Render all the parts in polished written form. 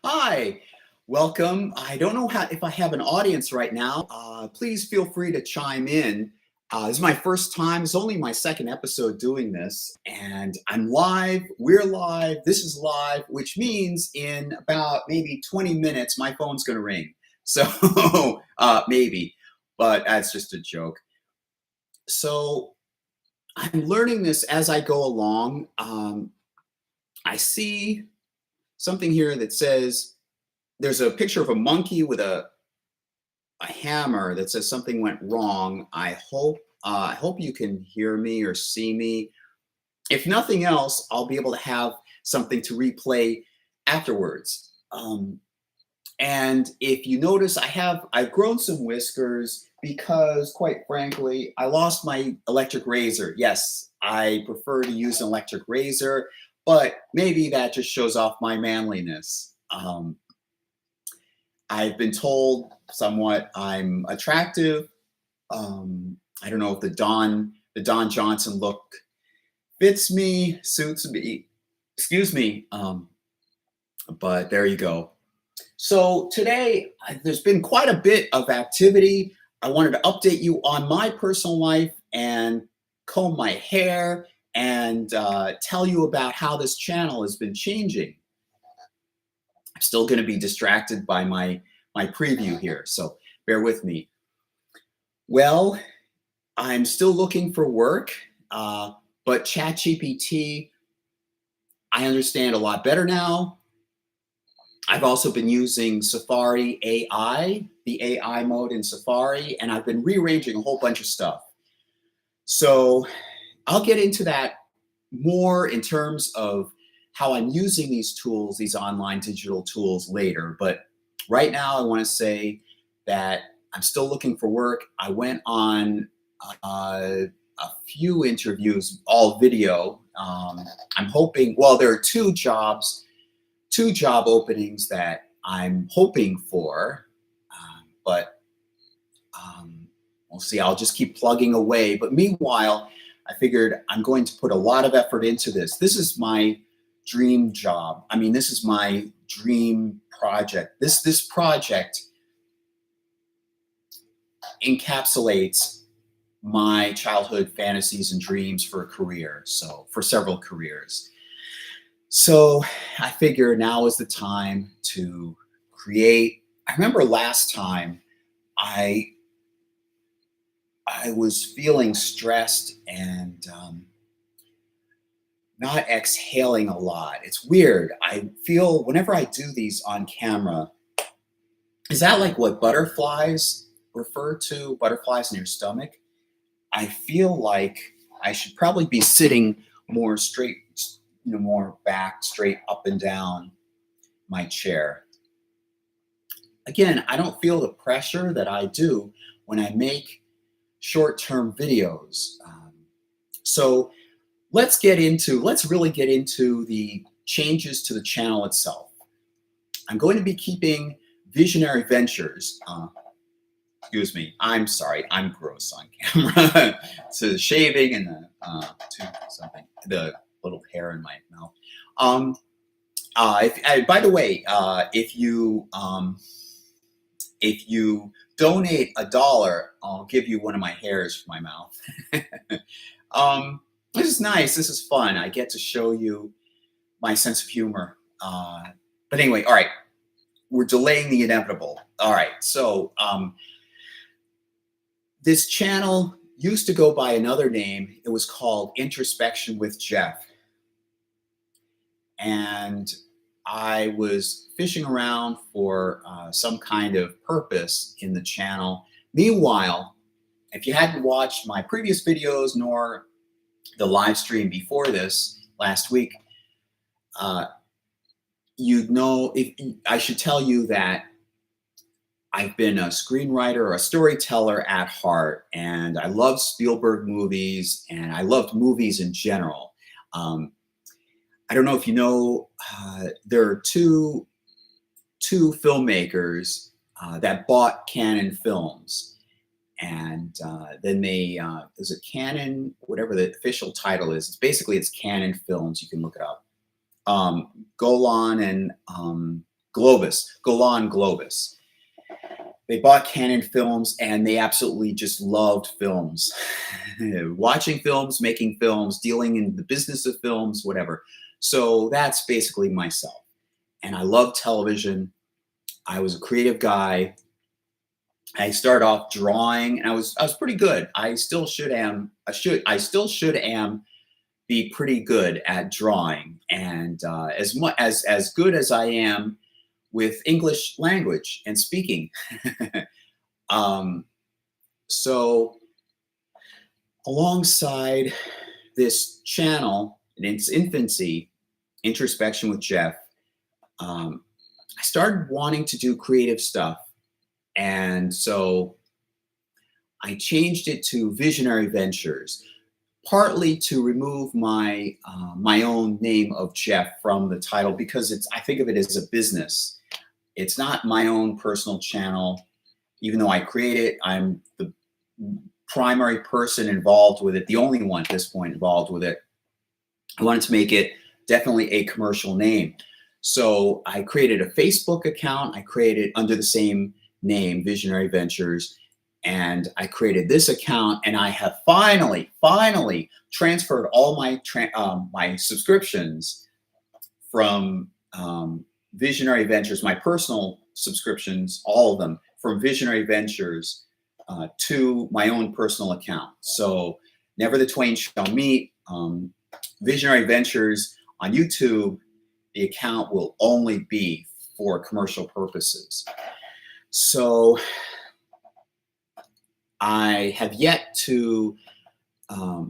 Hi, welcome. I don't know if I have an audience right now. Please feel free to chime in. This is my first time. It's only my second episode doing this, and I'm live. We're live. This is live, which means in about maybe 20 minutes, my phone's going to ring. So maybe, but that's just a joke. So I'm learning this as I go along. I see something here that says, there's a picture of a monkey with a hammer that says something went wrong. I hope you can hear me or see me. If nothing else, I'll be able to have something to replay afterwards. And if you notice, I've grown some whiskers because, quite frankly, I lost my electric razor. Yes, I prefer to use an electric razor, but maybe that just shows off my manliness. I've been told somewhat I'm attractive. I don't know if the Don Johnson look fits me, suits me. Excuse me. But there you go. So today, there's been quite a bit of activity. I wanted to update you on my personal life and comb my hair and tell you about how this channel has been changing. I'm still going to be distracted by my preview here, so bear with me. Well, I'm still looking for work, but ChatGPT, I understand a lot better now. I've also been using Safari AI, the AI mode in Safari, and I've been rearranging a whole bunch of stuff. So I'll get into that more in terms of how I'm using these tools, these online digital tools later. But right now, I want to say that I'm still looking for work. I went on a few interviews, all video. I'm hoping, well, there are two job openings that I'm hoping for, but we'll see. I'll just keep plugging away. But meanwhile, I figured I'm going to put a lot of effort into this. This is my dream job. I mean, this is my dream project. This project encapsulates my childhood fantasies and dreams for a career. So for several careers. So I figure now is the time to create. I remember last time I was feeling stressed and not exhaling a lot. It's weird. I feel whenever I do these on camera, is that like what butterflies refer to? Butterflies in your stomach? I feel like I should probably be sitting more straight, more back, straight up and down my chair. Again, I don't feel the pressure that I do when I make short-term videos. So let's really get into the changes to the channel itself. I'm going to be keeping Visionary Ventures. Excuse me, I'm sorry, I'm gross on camera. So the shaving and the little hair in my mouth. By the way, if you donate $1, I'll give you one of my hairs for my mouth. This is nice. This is fun. I get to show you my sense of humor. But anyway, all right. We're delaying the inevitable. All right. So this channel used to go by another name. It was called Introspection with Jeff. And I was fishing around for some kind of purpose in the channel. Meanwhile, if you hadn't watched my previous videos nor the live stream before this last week, you'd know, I should tell you that I've been a screenwriter or a storyteller at heart, and I love Spielberg movies, and I loved movies in general. I don't know if you know, there are two filmmakers that bought Canon Films. And then they, is it Canon, whatever the official title is, it's Canon Films, you can look it up. Golan Golan Globus. They bought Canon films and they absolutely just loved films. Watching films, making films, dealing in the business of films, whatever. So that's basically myself. And I love television. I was a creative guy. I started off drawing and I was pretty good. I still should be pretty good at drawing, and as good as I am with English language and speaking. So alongside this channel in its infancy, Introspection with Jeff, I started wanting to do creative stuff. And so I changed it to Visionary Ventures, partly to remove my my own name of Jeff from the title, because I think of it as a business. It's not my own personal channel. Even though I create it, I'm the primary person involved with it, the only one at this point involved with it. I wanted to make it definitely a commercial name. So I created a Facebook account. I created under the same name, Visionary Ventures. And I created this account, and I have finally transferred all my my subscriptions from Visionary Ventures, my personal subscriptions, all of them, from Visionary Ventures to my own personal account. So never the twain shall meet. Visionary Ventures on YouTube, the account will only be for commercial purposes. So I have yet to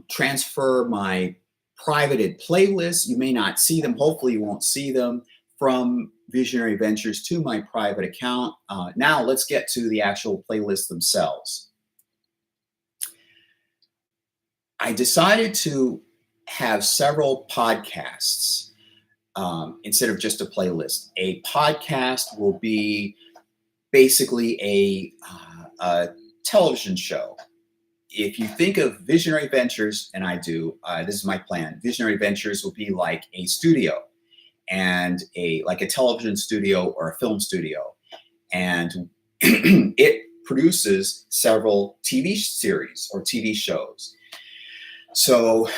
transfer my privated playlists. You may not see them. Hopefully you won't see them from Visionary Ventures to my private account. Now let's get to the actual playlists themselves. I decided to have several podcasts instead of just a playlist. A podcast will be basically a television show. If you think of Visionary Ventures, and I do, this is my plan. Visionary Ventures will be like a studio, and like a television studio or a film studio, and it produces several TV series or TV shows. So,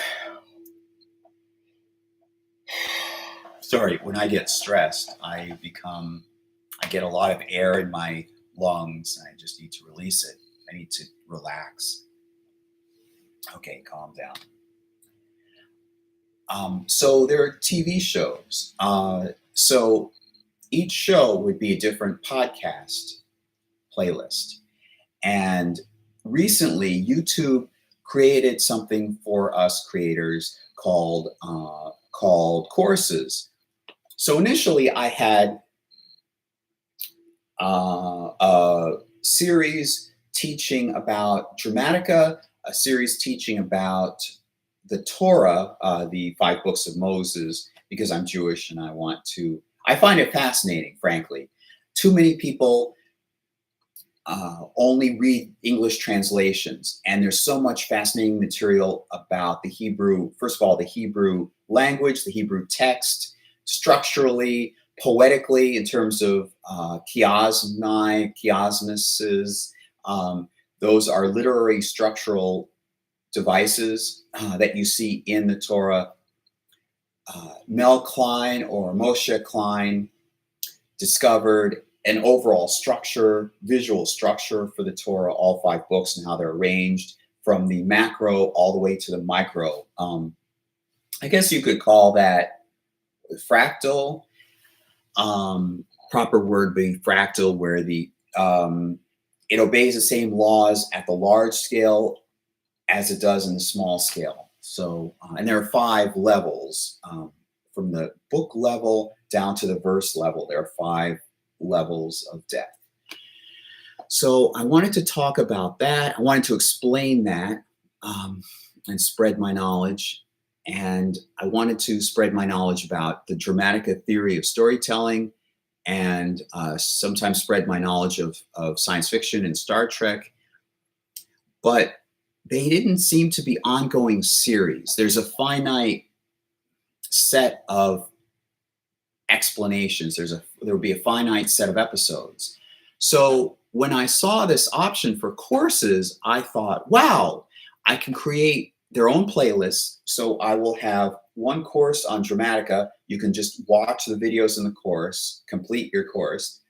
sorry, when I get stressed, I get a lot of air in my lungs, and I just need to release it. I need to relax. Okay, calm down. So there are TV shows. So each show would be a different podcast playlist. And recently, YouTube created something for us creators called courses. So initially, I had a series teaching about Dramatica, a series teaching about the Torah, the 5 books of Moses, because I'm Jewish and I find it fascinating, frankly. Too many people only read English translations, and there's so much fascinating material about the Hebrew, first of all, the Hebrew language, the Hebrew text, structurally, poetically, in terms of chiasmi, chiasmuses. Those are literary structural devices that you see in the Torah. Mel Klein or Moshe Klein discovered an overall structure, visual structure for the Torah, all 5 books, and how they're arranged from the macro all the way to the micro. I guess you could call that fractal. Proper word being fractal, where it obeys the same laws at the large scale as it does in the small scale. So, and there are 5 levels, from the book level down to the verse level. There are 5 levels of depth. So I wanted to talk about that. I wanted to explain that and spread my knowledge. And I wanted to spread my knowledge about the Dramatica theory of storytelling, and sometimes spread my knowledge of science fiction and Star Trek. But they didn't seem to be ongoing series. There's a finite set of explanations. There would be a finite set of episodes. So when I saw this option for courses, I thought, wow, I can create their own playlists. So I will have one course on Dramatica. You can just watch the videos in the course, complete your course.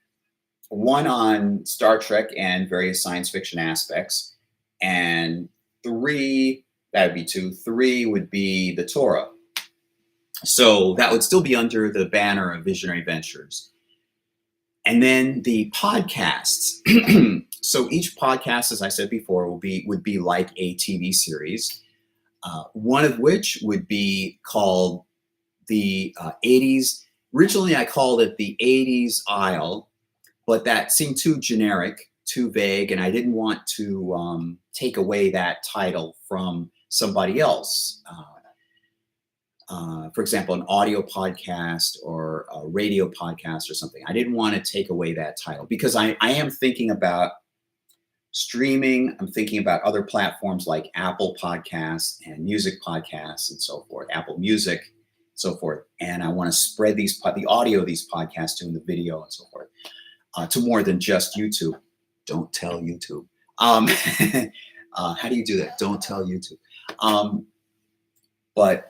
One on Star Trek and various science fiction aspects. And three, that would be two. Three would be the Torah. So that would still be under the banner of Visionary Ventures. And then the podcasts. So each podcast, as I said before, would be like a TV series. One of which would be called the 80s. Originally, I called it the 80s Aisle, but that seemed too generic, too vague, and I didn't want to take away that title from somebody else. For example, an audio podcast or a radio podcast or something. I didn't want to take away that title because I am thinking about streaming. I'm thinking about other platforms like Apple Podcasts and Music Podcasts and so forth, Apple Music, so forth. And I want to spread the audio of these podcasts to the video and so forth to more than just YouTube. Don't tell YouTube. How do you do that? Don't tell YouTube. But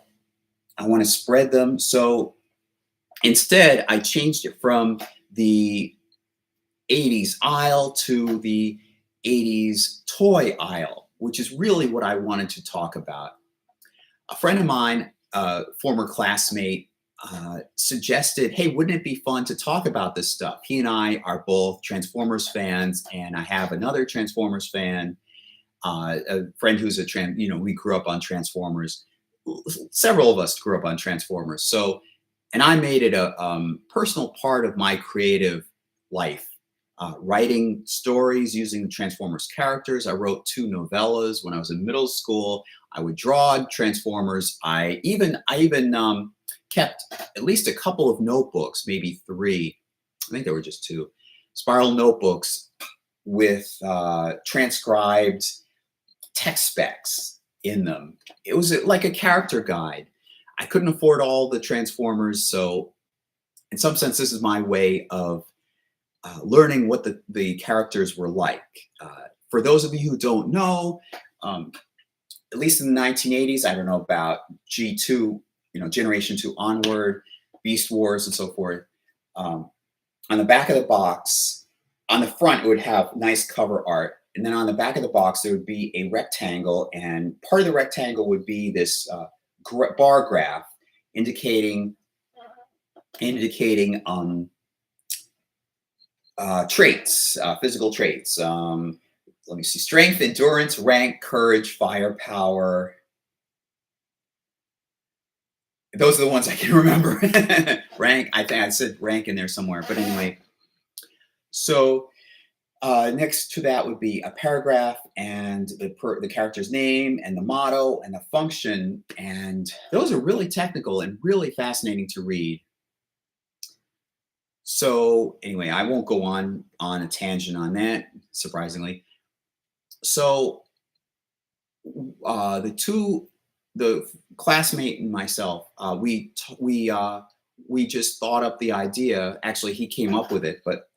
I want to spread them. So instead, I changed it from the 80s aisle to the 80s toy aisle, which is really what I wanted to talk about. A friend of mine, former classmate, suggested, hey, wouldn't it be fun to talk about this stuff? He and I are both Transformers fans, and I have another Transformers fan, a friend who's we grew up on Transformers. Several of us grew up on Transformers. So, and I made it a personal part of my creative life, writing stories using Transformers characters. I wrote 2 novellas when I was in middle school. I would draw Transformers. I even kept at least a couple of notebooks, maybe 3. I think there were just 2 spiral notebooks with transcribed text specs in them. It was like a character guide. I couldn't afford all the Transformers, so in some sense, this is my way of learning what the characters were like. For those of you who don't know, at least in the 1980s, I don't know about G2, Generation 2 onward, Beast Wars and so forth. On the back of the box, on the front, it would have nice cover art. And then on the back of the box, there would be a rectangle, and part of the rectangle would be this bar graph indicating traits, physical traits. Let me see: strength, endurance, rank, courage, firepower. Those are the ones I can remember. Rank, I think I said rank in there somewhere, but anyway. So next to that would be a paragraph and the character's name and the motto and the function. And those are really technical and really fascinating to read. So anyway, I won't go on a tangent on that, surprisingly. So the classmate and myself, we just thought up the idea. Actually, he came up with it, but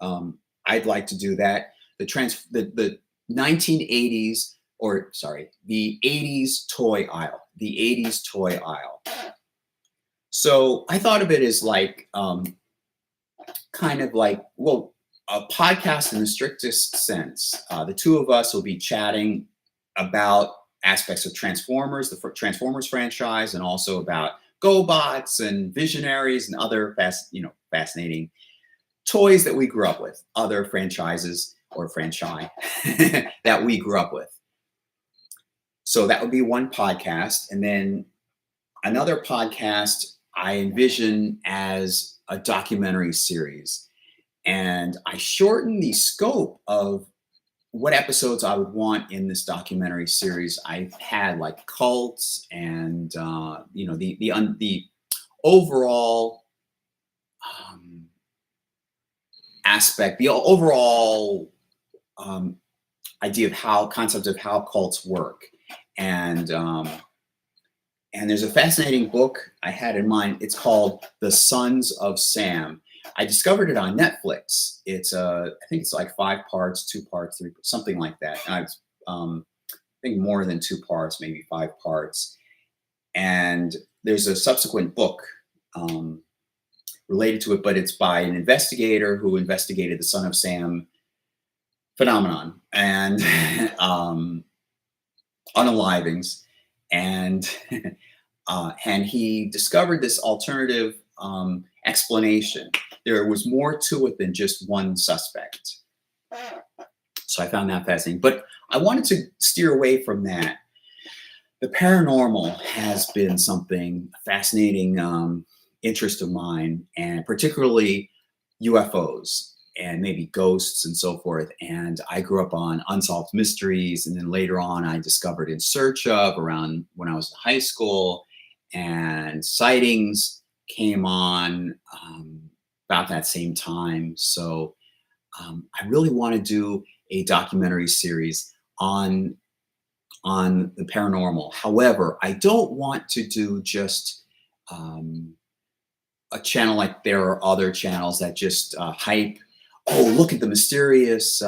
I'd like to do that. The 1980s, or sorry, the 80s toy aisle. The 80s toy aisle. So I thought of it as like kind of like, well, a podcast in the strictest sense. The 2 of us will be chatting about aspects of Transformers, the Transformers franchise, and also about GoBots and Visionaries and other fascinating toys that we grew up with, other franchises or franchise that we grew up with. So that would be one podcast. And then another podcast I envision as a documentary series. And I shortened the scope of what episodes I would want in this documentary series. I had like cults and the overall aspect, the overall idea of concept of how cults work, and And there's a fascinating book I had in mind. It's called The Sons of Sam. I discovered it on Netflix. It's I think it's like 5 parts, 2 parts, 3, something like that. And I think more than 2 parts, maybe 5 parts. And there's a subsequent book related to it, but it's by an investigator who investigated the Son of Sam phenomenon and unalivings, and he discovered this alternative explanation. There was more to it than just one suspect. So I found that fascinating. But I wanted to steer away from that. The paranormal has been something fascinating interest of mine, and particularly UFOs and maybe ghosts and so forth. And I grew up on Unsolved Mysteries, and then later on I discovered In Search Of around when I was in high school, and Sightings came on about that same time. So I really want to do a documentary series on the paranormal. However, I don't want to do just a channel like there are other channels that just hype. Oh, look at the mysterious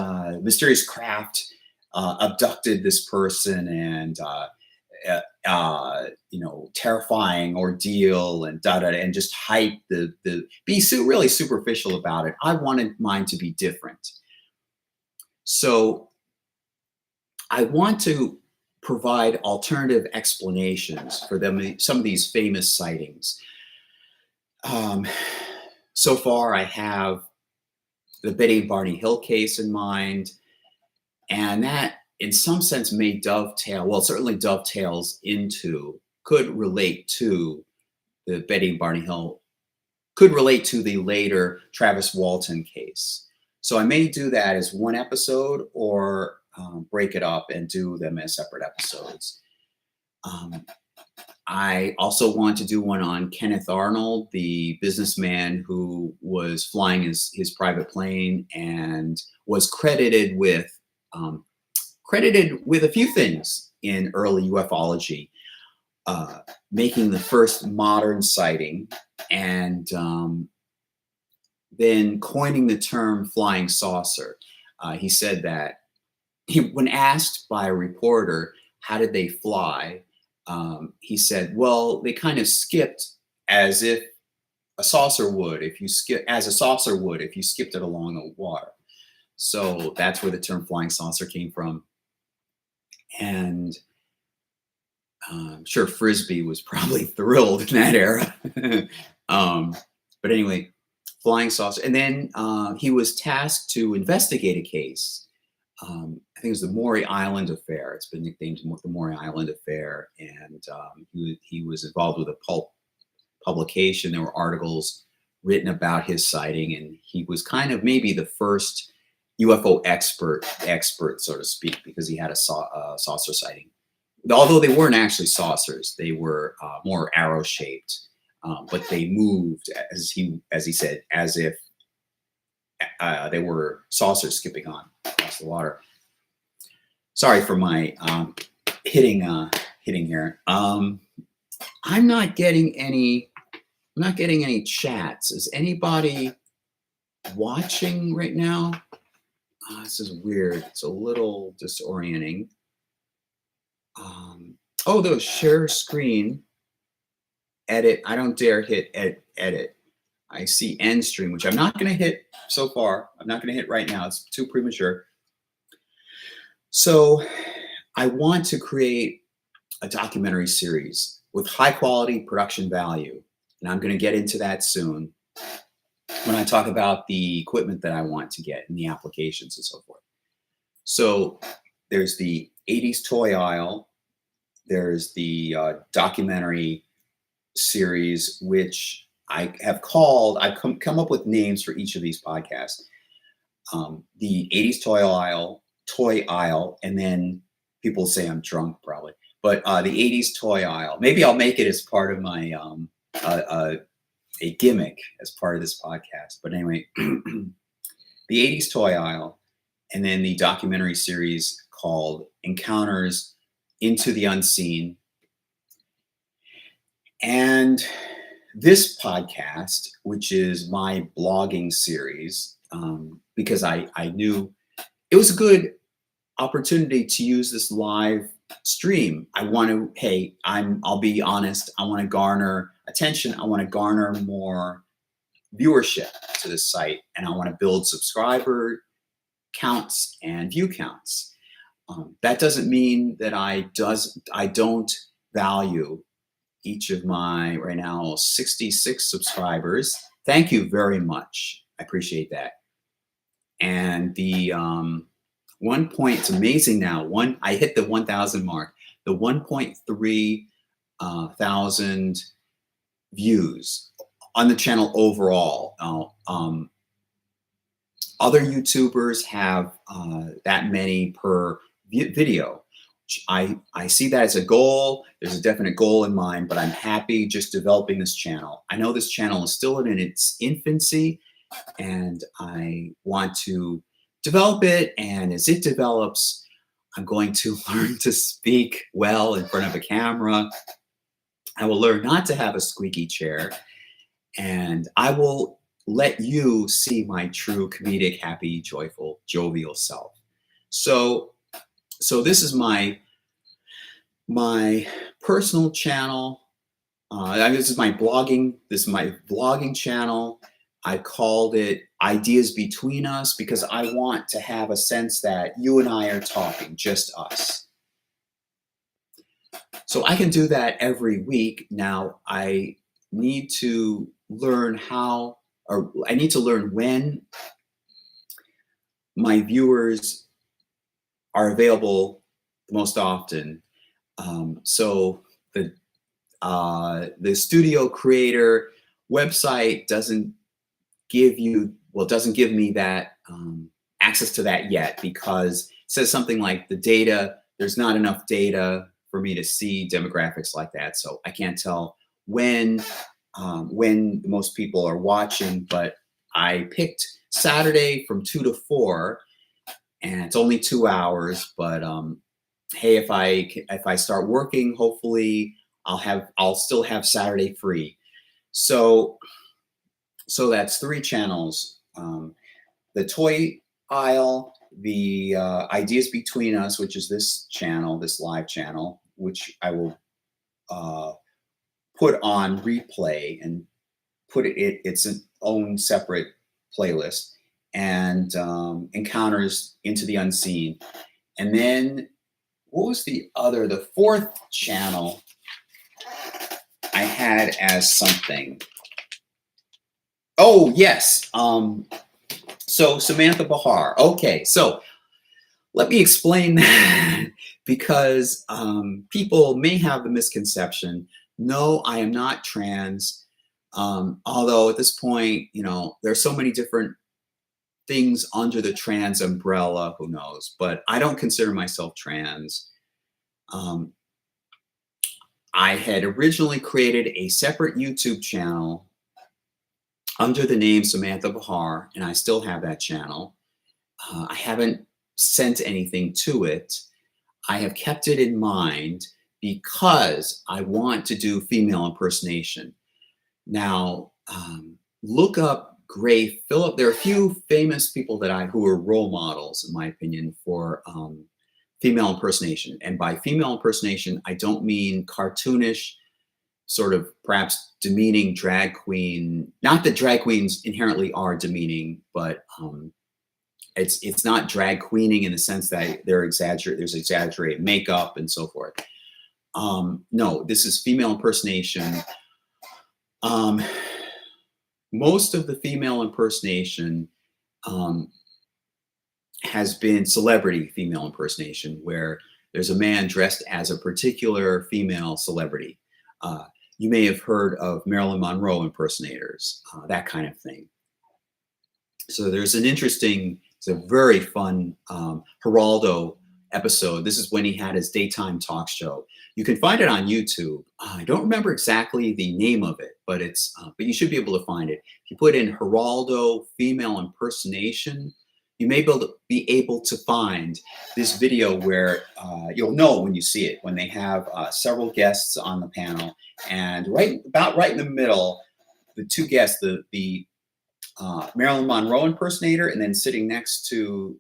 craft abducted this person, and terrifying ordeal, and and just hype be really superficial about it. I wanted mine to be different. So I want to provide alternative explanations for some of these famous sightings. So far, I have the Betty and Barney Hill case in mind, and that in some sense may dovetail, well, it certainly dovetails into, could relate to the Betty and Barney Hill, could relate to the later Travis Walton case. So I may do that as one episode, or break it up and do them as separate episodes. I also want to do one on Kenneth Arnold, the businessman who was flying his private plane and was credited with a few things in early ufology, making the first modern sighting, and then coining the term flying saucer. He said that when asked by a reporter, how did they fly? He said, well, they kind of skipped as if a saucer would, if you skip it along the water. So that's where the term flying saucer came from. And I'm sure Frisbee was probably thrilled in that era. But anyway, flying saucer. And then he was tasked to investigate a case. I think it was the Maury Island Affair. It's been nicknamed the Maury Island Affair. And he was involved with a pulp publication. There were articles written about his sighting, and he was kind of maybe the first UFO expert, so to speak, because he had a saucer sighting. Although they weren't actually saucers, they were more arrow-shaped, but they moved, as he said, as if they were saucers skipping on across the water. Sorry for my hitting here. I'm not getting any chats. Is anybody watching right now? This is weird. It's a little disorienting. Oh, those share screen, edit. I don't dare hit edit. I see end stream, which I'm not going to hit so far. I'm not going to hit right now. It's too premature. So I want to create a documentary series with high quality production value. And I'm going to get into that soon when I talk about the equipment that I want to get and the applications and so forth. So there's the 80s toy aisle. There's the documentary series, which I have called, I've come up with names for each of these podcasts. The 80s toy aisle, and then people say I'm drunk probably, but the 80s toy aisle. Maybe I'll make it as part of my a gimmick as part of this podcast. But anyway, the 80s toy aisle, and then the documentary series called Encounters into the Unseen. And this podcast, which is my blogging series, because I knew it was a good opportunity to use this live stream. I want to, hey, I'll be honest, I want to garner attention. I want to garner more viewership to this site, and I want to build subscriber counts and view counts. That doesn't mean that I don't value each of my right now 66 subscribers. Thank you very much. I appreciate that. And the one point, it's amazing now. I hit the 1,000 mark. The 1.3 thousand views on the channel overall. Other YouTubers have that many per video. I see that as a goal. There's a definite goal in mind, but I'm happy just developing this channel. I know this channel is still in its infancy, and I want to develop it. And as it develops, I'm going to learn to speak well in front of a camera. I will learn not to have a squeaky chair, and I will let you see my true comedic, happy, joyful, jovial self. So this is my personal channel. This is my blogging channel. I called it Ideas Between Us because I want to have a sense that you and I are talking, just us. So I can do that every week. Now I need to learn I need to learn when my viewers are available the most often. So the Studio Creator website doesn't give me that access to that yet, because it says something like there's not enough data for me to see demographics like that. So I can't tell when most people are watching, but I picked Saturday from 2 to 4, and it's only 2 hours, but hey, if I start working, hopefully I'll still have Saturday free. So that's 3 channels: the toy aisle, the Ideas Between Us, which is this channel, this live channel, which I will put on replay and put its own separate playlist, and Encounters into the Unseen. And then what was the 4th channel I had as something? Oh, yes. So Samantha Bahar. Okay, so let me explain that, because people may have the misconception. No, I am not trans. Although at this point, there's so many different things under the trans umbrella, who knows? But I don't consider myself trans. I had originally created a separate YouTube channel under the name Samantha Bahar, and I still have that channel. I haven't sent anything to it. I have kept it in mind because I want to do female impersonation. Now, look up Gray Phillip. There are a few famous people who are role models, in my opinion, for female impersonation. And by female impersonation, I don't mean cartoonish, sort of perhaps demeaning drag queen. Not that drag queens inherently are demeaning, but it's not drag queening in the sense that there's exaggerated makeup and so forth. No, this is female impersonation. Most of the female impersonation has been celebrity female impersonation, where there's a man dressed as a particular female celebrity. You may have heard of Marilyn Monroe impersonators, that kind of thing. So there's it's a very fun Geraldo episode. This is when he had his daytime talk show. You can find it on YouTube. I don't remember exactly the name of it, but but you should be able to find it. If you put in Geraldo female impersonation, you may be able to find this video where you'll know when you see it, when they have several guests on the panel, and right in the middle, the two guests, the Marilyn Monroe impersonator, and then sitting next to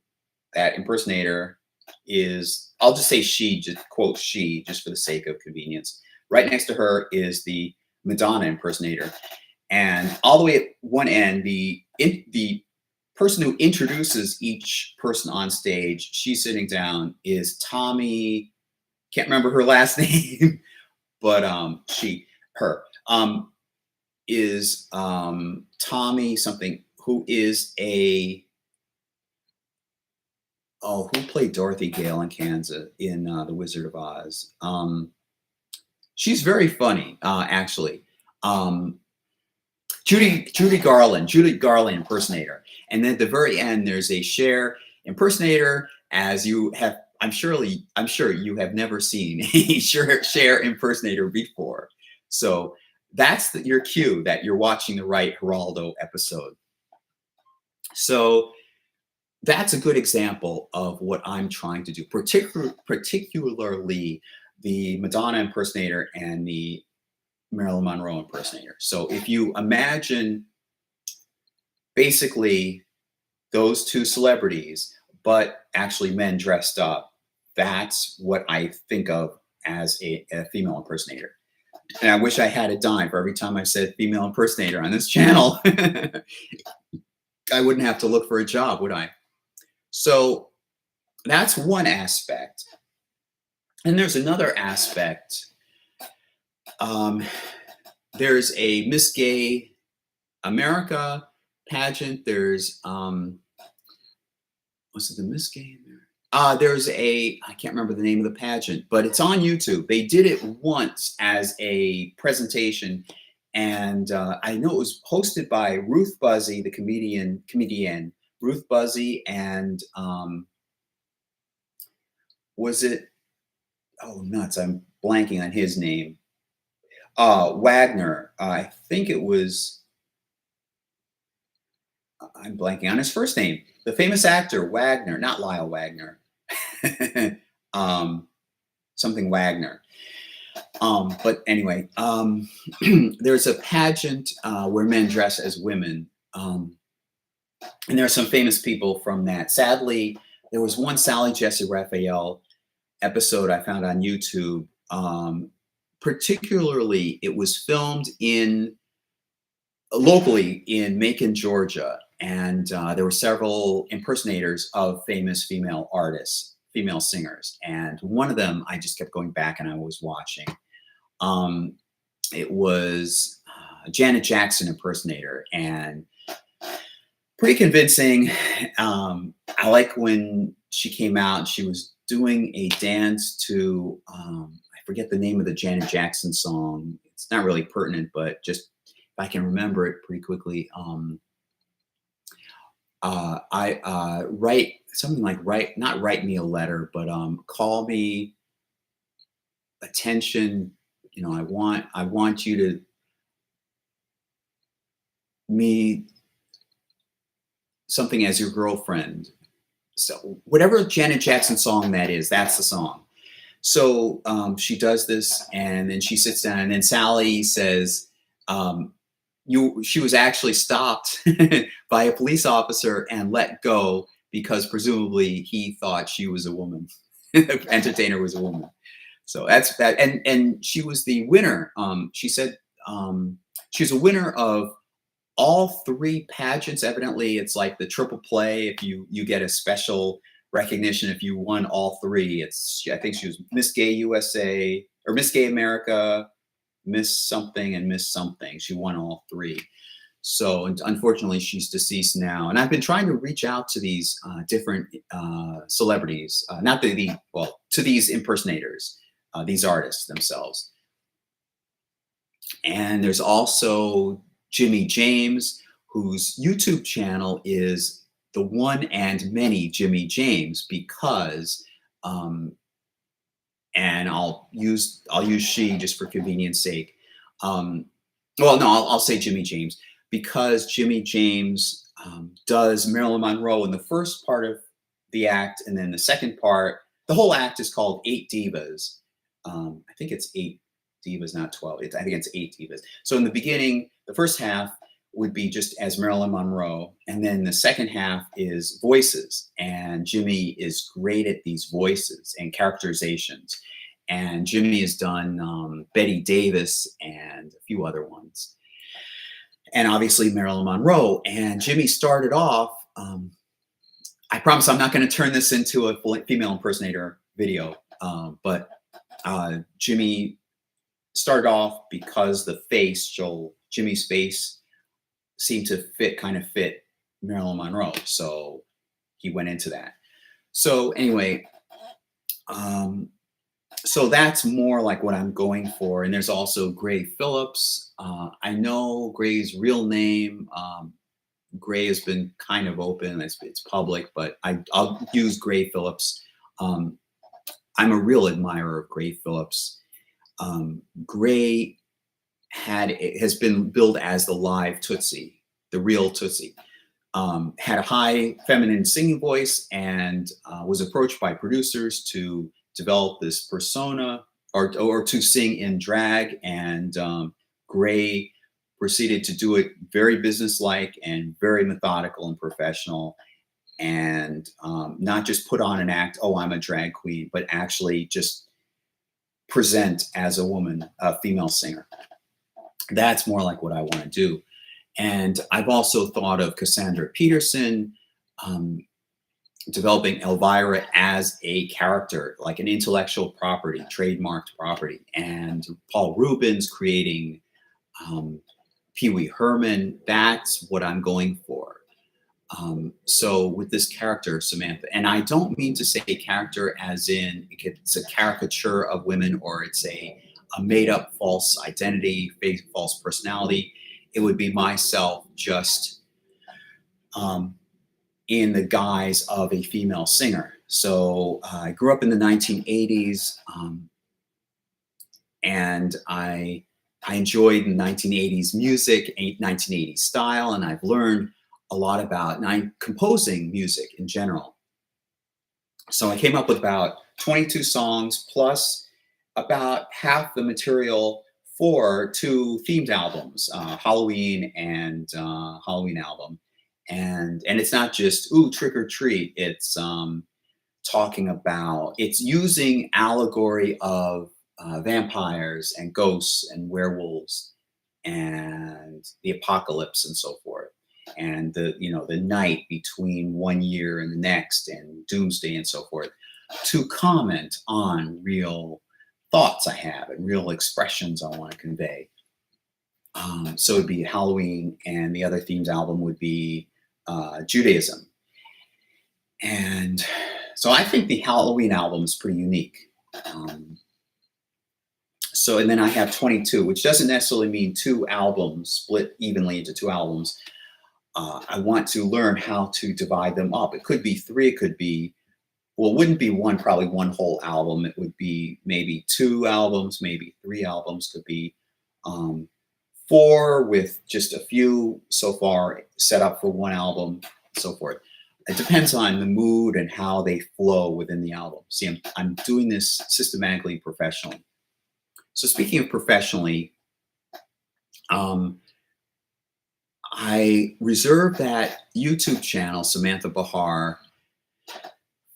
that impersonator is, I'll just say she, just quote she, just for the sake of convenience. Right next to her is the Madonna impersonator. And all the way at one end, the person who introduces each person on stage, she's sitting down, is Tommy, can't remember her last name, but her is Tommy something, who is who played Dorothy Gale in Kansas in The Wizard of Oz. She's very funny, actually. Judy Garland impersonator. And then at the very end, there's a Cher impersonator, as you have, I'm sure you have never seen a Cher impersonator before. So that's your cue that you're watching the right Geraldo episode. So that's a good example of what I'm trying to do, particularly the Madonna impersonator and the Marilyn Monroe impersonator. So if you imagine basically those two celebrities, but actually men dressed up, that's what I think of as a female impersonator. And I wish I had a dime for every time I said female impersonator on this channel. I wouldn't have to look for a job, would I? So that's one aspect. And there's another aspect. There's a Miss Gay America pageant. There's, was it the Miss Gay America? There's I can't remember the name of the pageant, but it's on YouTube. They did it once as a presentation. And I know it was hosted by Ruth Buzzy, the comedian Ruth Buzzy, and was it, oh nuts, I'm blanking on his name. Wagner, I think it was, I'm blanking on his first name. The famous actor, Wagner, not Lyle Wagner. Something Wagner. But anyway, there's a pageant where men dress as women. And there are some famous people from that. Sadly, there was one Sally Jesse Raphael episode I found on YouTube. Particularly, it was filmed locally in Macon, Georgia. And there were several impersonators of famous female artists, female singers. And one of them, I just kept going back and I was watching. It was Janet Jackson impersonator, and pretty convincing. I like when she came out and she was doing a dance to, I forget the name of the Janet Jackson song. It's not really pertinent, but just if I can remember it pretty quickly. Write something like not write me a letter, but call me attention. You know, I want you to me something as your girlfriend. So whatever Janet Jackson song that is, that's the song. So she does this, and then she sits down, and then Sally says, she was actually stopped by a police officer and let go because presumably he thought she was a woman. The entertainer was a woman. So that's that. And she was the winner. She said she was a winner of all three pageants. Evidently, it's like the triple play. If you get a special recognition if you won all three. I think she was Miss Gay USA or Miss Gay America, Miss something, and Miss something. She won all three. So unfortunately, she's deceased now. And I've been trying to reach out to these different celebrities, to these impersonators, these artists themselves. And there's also Jimmy James, whose YouTube channel is The One and Many Jimmy James, because, and I'll use she just for convenience sake. Well, no, I'll say Jimmy James. because Jimmy James does Marilyn Monroe in the first part of the act, and then the second part, the whole act is called Eight Divas. I think it's 8 divas, not 12. I think it's 8 divas. So in the beginning, the first half would be just as Marilyn Monroe, and then the second half is voices. And Jimmy is great at these voices and characterizations. And Jimmy has done Betty Davis and a few other ones. And obviously Marilyn Monroe. And Jimmy started off, I promise I'm not going to turn this into a female impersonator video, but Jimmy started off because the face, Jimmy's face seemed to kind of fit Marilyn Monroe. So he went into that. So anyway, so that's more like what I'm going for. And there's also Gray Phillips. I know Gray's real name. Gray has been kind of open, it's public, but I'll use Gray Phillips. I'm a real admirer of Gray Phillips. Gray has been billed as the live Tootsie, the real Tootsie. Had a high feminine singing voice and was approached by producers to develop this persona or to sing in drag. And Gray proceeded to do it very businesslike and very methodical and professional, and not just put on an act, oh, I'm a drag queen, but actually just present as a woman, a female singer. That's more like what I want to do. And I've also thought of Cassandra Peterson, developing Elvira as a character, like an intellectual property, trademarked property, and Paul Rubens creating Pee-wee Herman. That's what I'm going for. So with this character, Samantha, and I don't mean to say character as in it's a caricature of women or it's a made up false identity, fake false personality. It would be myself just in the guise of a female singer. So I grew up in the 1980s, and I enjoyed 1980s music, 1980s style, and I've learned a lot about composing music in general. So I came up with about 22 songs plus about half the material for 2 themed albums, Halloween and Halloween album. And it's not just, ooh, trick or treat. It's talking about, it's using allegory of vampires and ghosts and werewolves and the apocalypse and so forth, and the night between one year and the next, and doomsday and so forth, to comment on real thoughts I have and real expressions I want to convey. So it'd be Halloween, and the other themed album would be Judaism. And so I think the Halloween album is pretty unique. So, and then I have 22, which doesn't necessarily mean 2 albums split evenly into 2 albums. I want to learn how to divide them up. It could be 3, it could be, well, it wouldn't be probably one whole album. It would be maybe 2 albums, maybe 3 albums, could be 4 with just a few so far set up for 1 album, so forth. It depends on the mood and how they flow within the album. See, I'm doing this systematically, professionally. So speaking of professionally, I reserved that YouTube channel, Samantha Bahar,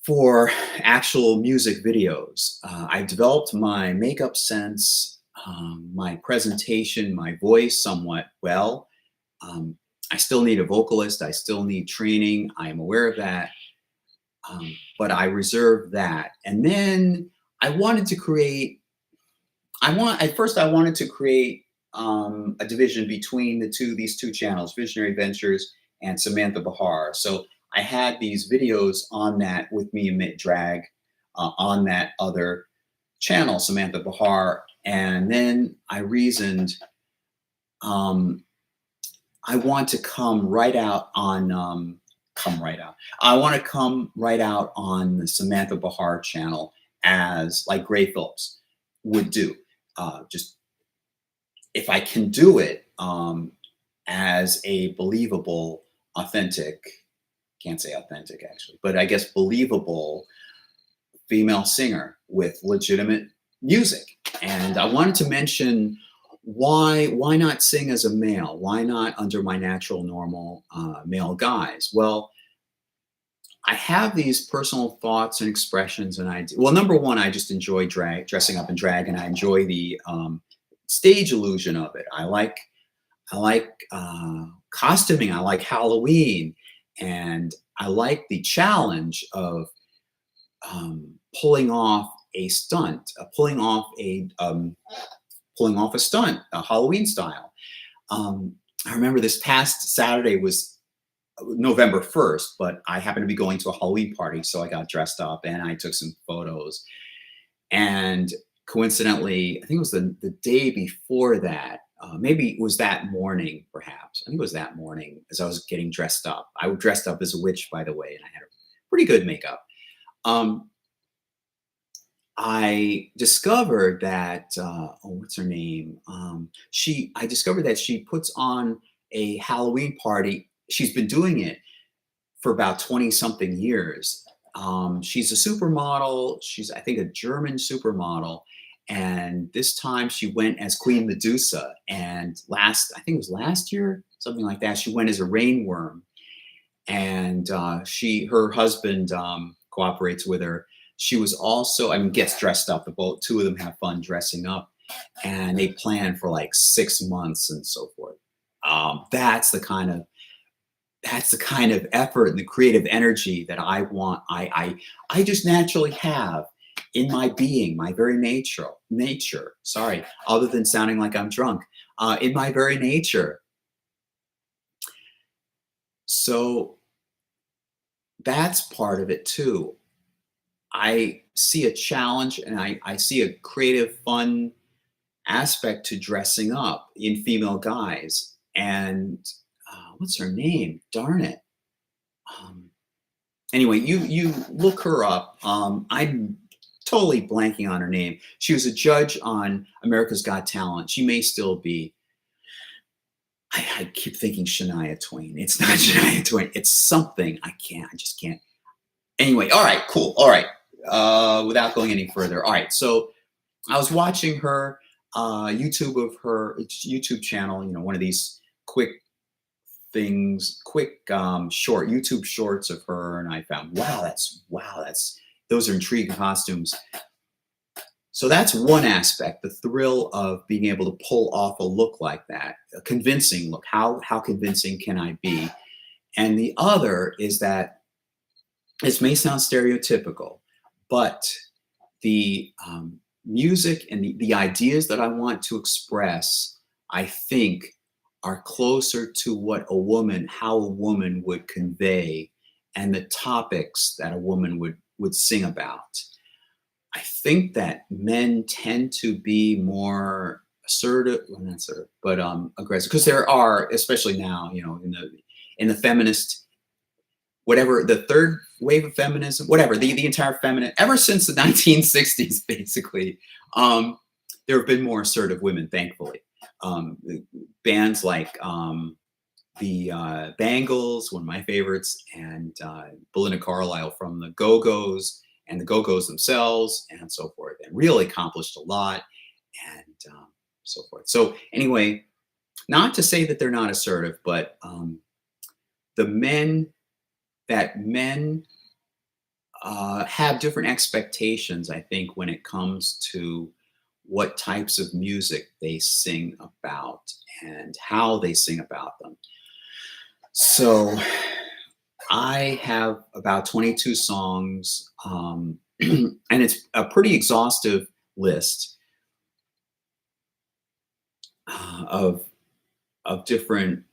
for actual music videos. I developed my makeup sense, my presentation, my voice somewhat well. I still need a vocalist. I still need training. I am aware of that. But I reserved that. And then I wanted to create, at first I wanted to create a division between these two channels, Visionary Ventures and Samantha Bahar. So I had these videos on that with me in drag on that other channel, Samantha Bahar. And then I reasoned, I want to come right out on, I want to come right out on the Samantha Bahar channel as like Gray Phillips would do. Just if I can do it, as a believable, authentic, can't say authentic actually, but I guess believable female singer with legitimate music. And I wanted to mention why not sing as a male? Why not under my natural, normal male guise? Well, I have these personal thoughts and expressions, and well, number one, I just enjoy dressing up in drag, and I enjoy the stage illusion of it. I like costuming. I like Halloween, and I like the challenge of pulling off a stunt, pulling off a stunt, a Halloween style. I remember this past Saturday was November 1st, but I happened to be going to a Halloween party, so I got dressed up and I took some photos. And coincidentally, I think it was the day before that, maybe it was that morning, perhaps. I think it was that morning as I was getting dressed up. I was dressed up as a witch, by the way, and I had a pretty good makeup. I discovered that, what's her name? I discovered that she puts on a Halloween party. She's been doing it for about 20 something years. She's a supermodel. She's, I think, a German supermodel. And this time she went as Queen Medusa. And I think it was last year, something like that, she went as a rainworm. And her husband cooperates with her. She was also, gets dressed up. The two of them have fun dressing up, and they plan for like 6 months and so forth. That's the kind of effort and the creative energy that I want. I just naturally have in my being, my very nature. Sorry, other than sounding like I'm drunk, in my very nature. So that's part of it too. I see a challenge, and I see a creative, fun aspect to dressing up in female guise. And what's her name? Darn it. Anyway, you look her up. I'm totally blanking on her name. She was a judge on America's Got Talent. She may still be. I keep thinking Shania Twain. It's not Shania Twain. It's something. I just can't. Anyway, all right, cool. All right. Without going any further. All right. So I was watching her YouTube channel, one of these quick short YouTube shorts of her, and I found, those are intriguing costumes. So that's one aspect, the thrill of being able to pull off a look like that, a convincing look. How convincing can I be? And the other is that this may sound stereotypical, but the music and the ideas that I want to express, I think, are closer to how a woman would convey, and the topics that a woman would sing about. I think that men tend to be more assertive, well, not assertive, but aggressive, because there are, especially now, in the feminist, whatever, the third wave of feminism, whatever, the entire feminine, ever since the 1960s, basically, there have been more assertive women, thankfully. Bands like the Bangles, one of my favorites, and Belinda Carlisle from the Go-Go's, and the Go-Go's themselves, and so forth, and really accomplished a lot, and so forth. So anyway, not to say that they're not assertive, but men have different expectations, I think, when it comes to what types of music they sing about and how they sing about them. So I have about 22 songs, and it's a pretty exhaustive list of different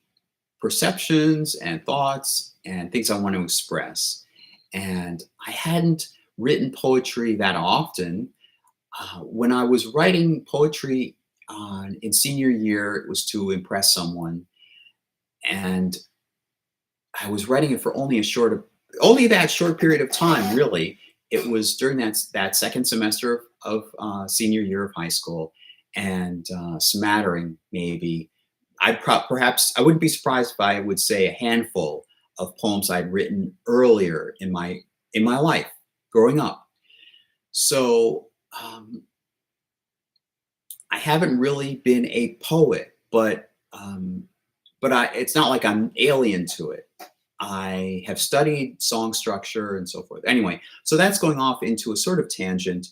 perceptions and thoughts and things I want to express. And I hadn't written poetry that often. When I was writing poetry in senior year, it was to impress someone. And I was writing it for only that short period of time, really. It was during that second semester of senior year of high school, and smattering maybe perhaps I wouldn't be surprised if I would say a handful of poems I'd written earlier in my life growing up. So I haven't really been a poet, but it's not like I'm alien to it. I have studied song structure and so forth. Anyway, so that's going off into a sort of tangent.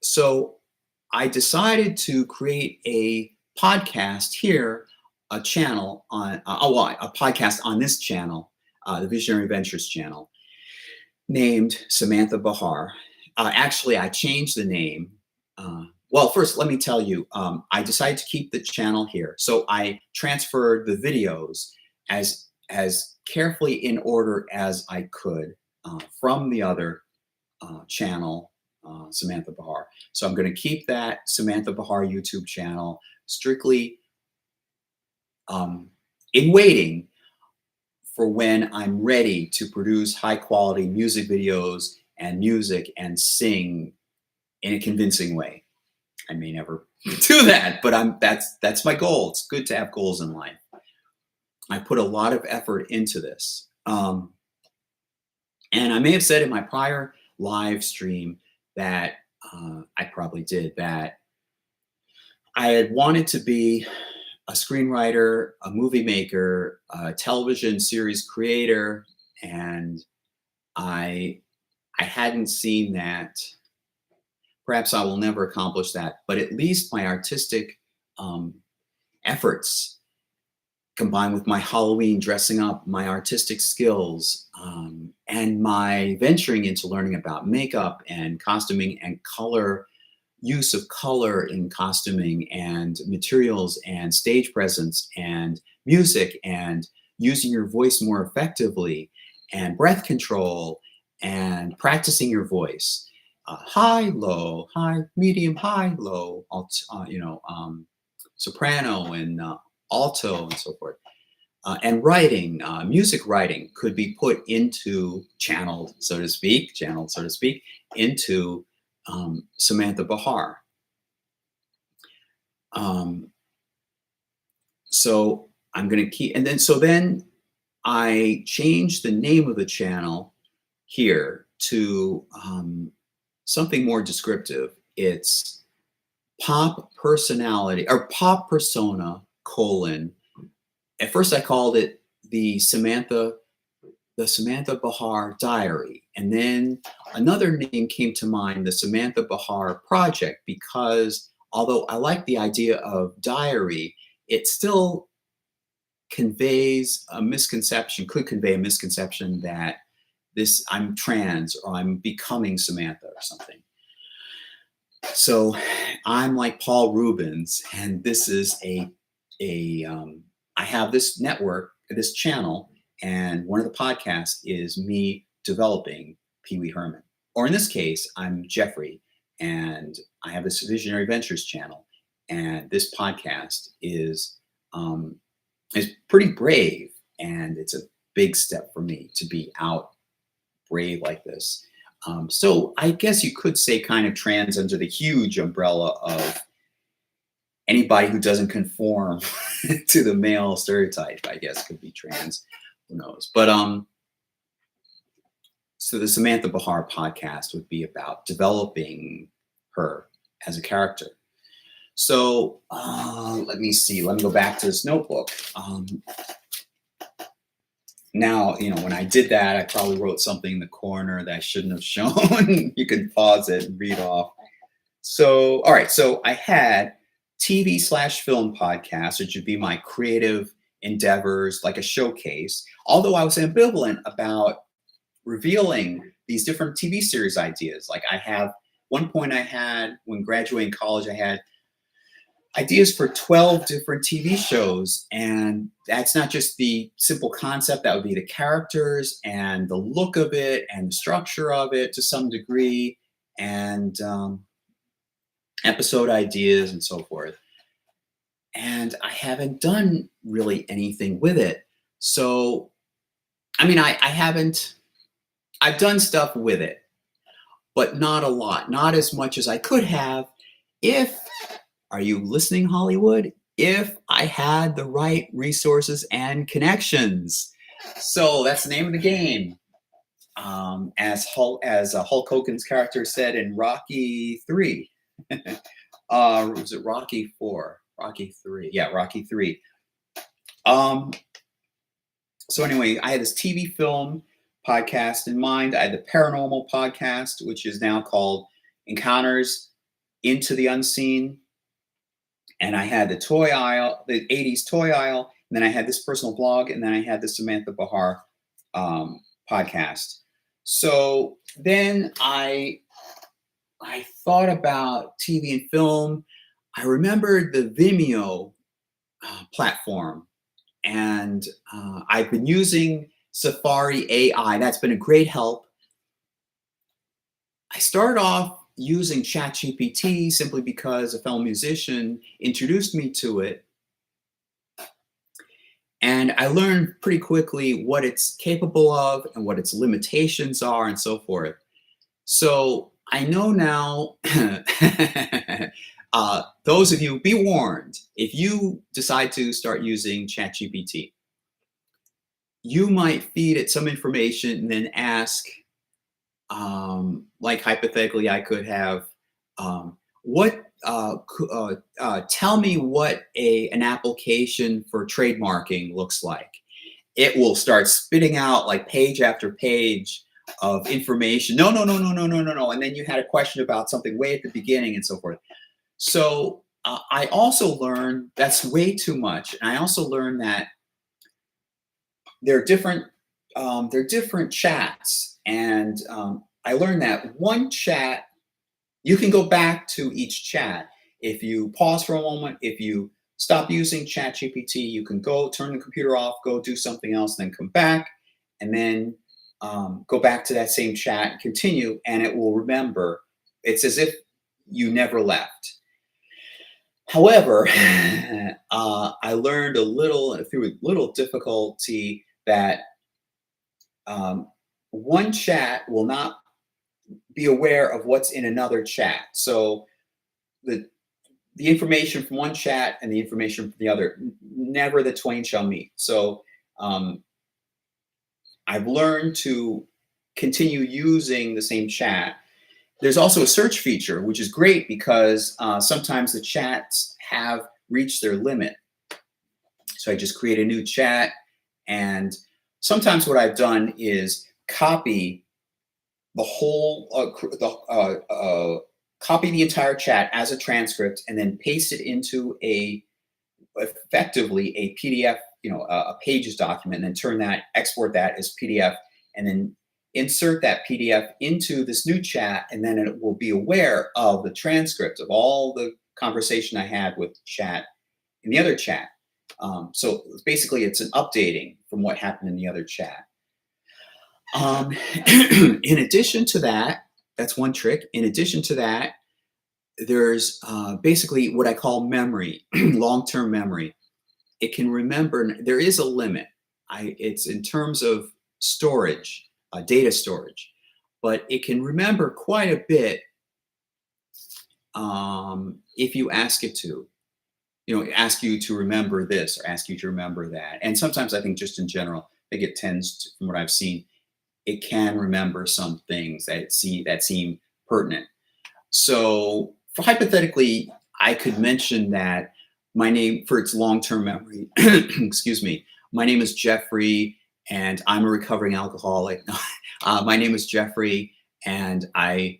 So I decided to create a podcast here, a channel on, a podcast on this channel, the Visionary Ventures channel, named Samantha Bahar. Actually, I changed the name. Well, first, let me tell you, I decided to keep the channel here. So I transferred the videos as carefully in order as I could from the other channel, Samantha Bahar. So I'm going to keep that Samantha Bahar YouTube channel strictly in waiting for when I'm ready to produce high quality music videos and music and sing in a convincing way. I may never do that, but that's my goal. It's good to have goals in life. I put a lot of effort into this. And I may have said in my prior live stream that I probably did, that I had wanted to be a screenwriter, a movie maker, a television series creator, and I hadn't seen that. Perhaps I will never accomplish that, but at least my artistic efforts, combined with my Halloween dressing up, my artistic skills, and my venturing into learning about makeup and costuming and color, use of color in costuming and materials and stage presence and music and using your voice more effectively and breath control and practicing your voice. High, low, high, medium, high, low, soprano and alto and so forth. And writing, music writing could be put into channeled, so to speak, into Samantha Bahar. So I'm going to keep, and then I changed the name of the channel here to something more descriptive. It's pop personality or pop persona : at first I called it the Samantha Bahar Diary. And then another name came to mind, the Samantha Bahar Project, because although I like the idea of diary, it still conveys a misconception, could convey a misconception that I'm trans or I'm becoming Samantha or something. So I'm like Paul Rubens, and this is I have this network, this channel, and one of the podcasts is me developing Pee-wee Herman. Or in this case, I'm Jeffrey, and I have this Visionary Ventures channel, and this podcast is pretty brave, and it's a big step for me to be out brave like this. So I guess you could say kind of trans under the huge umbrella of anybody who doesn't conform to the male stereotype, I guess, could be trans. Who knows? But so the Samantha Bahar podcast would be about developing her as a character. So let me see. Let me go back to this notebook. Now, when I did that, I probably wrote something in the corner that I shouldn't have shown. You can pause it and read off. So, all right. So I had TV/film podcast, which would be my creative endeavors, like a showcase. Although I was ambivalent about revealing these different TV series ideas. Like one point I had, when graduating college, I had ideas for 12 different TV shows. And that's not just the simple concept, that would be the characters and the look of it and the structure of it to some degree, and episode ideas and so forth. And I haven't done really anything with it. So, I mean, I've done stuff with it, but not a lot, not as much as I could have. Are you listening, Hollywood? if I had the right resources and connections. So that's the name of the game. As Hulk Hogan's character said in Rocky 3. Was it Rocky 4? Rocky 3. Yeah, Rocky 3. So anyway, I had this TV film podcast in mind. I had the Paranormal podcast, which is now called Encounters into the Unseen. And I had the toy aisle, the 80s toy aisle. And then I had this personal blog. And then I had the Samantha Bahar podcast. So then I thought about TV and film. I remembered the Vimeo platform. And I've been using Safari AI. That's been a great help. I started off using ChatGPT simply because a fellow musician introduced me to it. And I learned pretty quickly what it's capable of and what its limitations are and so forth. So I know now, those of you, be warned, if you decide to start using ChatGPT, you might feed it some information and then ask, like hypothetically, I could have, tell me what an application for trademarking looks like. It will start spitting out like page after page of information. No. And then you had a question about something way at the beginning and so forth. So I also learned that's way too much. And I also learned that there are different chats. And I learned that one chat, you can go back to each chat. If you pause for a moment, if you stop using ChatGPT, you can go turn the computer off, go do something else, then come back, and then go back to that same chat and continue, and it will remember. It's as if you never left. However, I learned through a little difficulty that one chat will not be aware of what's in another chat. So the information from one chat and the information from the other, never the twain shall meet. So I've learned to continue using the same chat. There's also a search feature, which is great because sometimes the chats have reached their limit. So I just create a new chat, and sometimes what I've done is copy the whole, copy the entire chat as a transcript, and then paste it into effectively a PDF, a Pages document, and then export that as PDF, and then insert that PDF into this new chat, and then it will be aware of the transcript of all the conversation I had with chat in the other chat. So basically, it's an updating from what happened in the other chat. In addition to that, that's one trick. In addition to that, there's basically what I call memory, long-term memory. It can remember, there is a limit. It's in terms of storage, data storage, but it can remember quite a bit if you ask it to. Ask you to remember this or ask you to remember that. And sometimes I think just in general, I think it tends to, from what I've seen, it can remember some things that seem pertinent. So hypothetically, I could mention that my name, for its long-term memory, excuse me, my name is Jeffrey, and I'm a recovering alcoholic. My name is Jeffrey, and I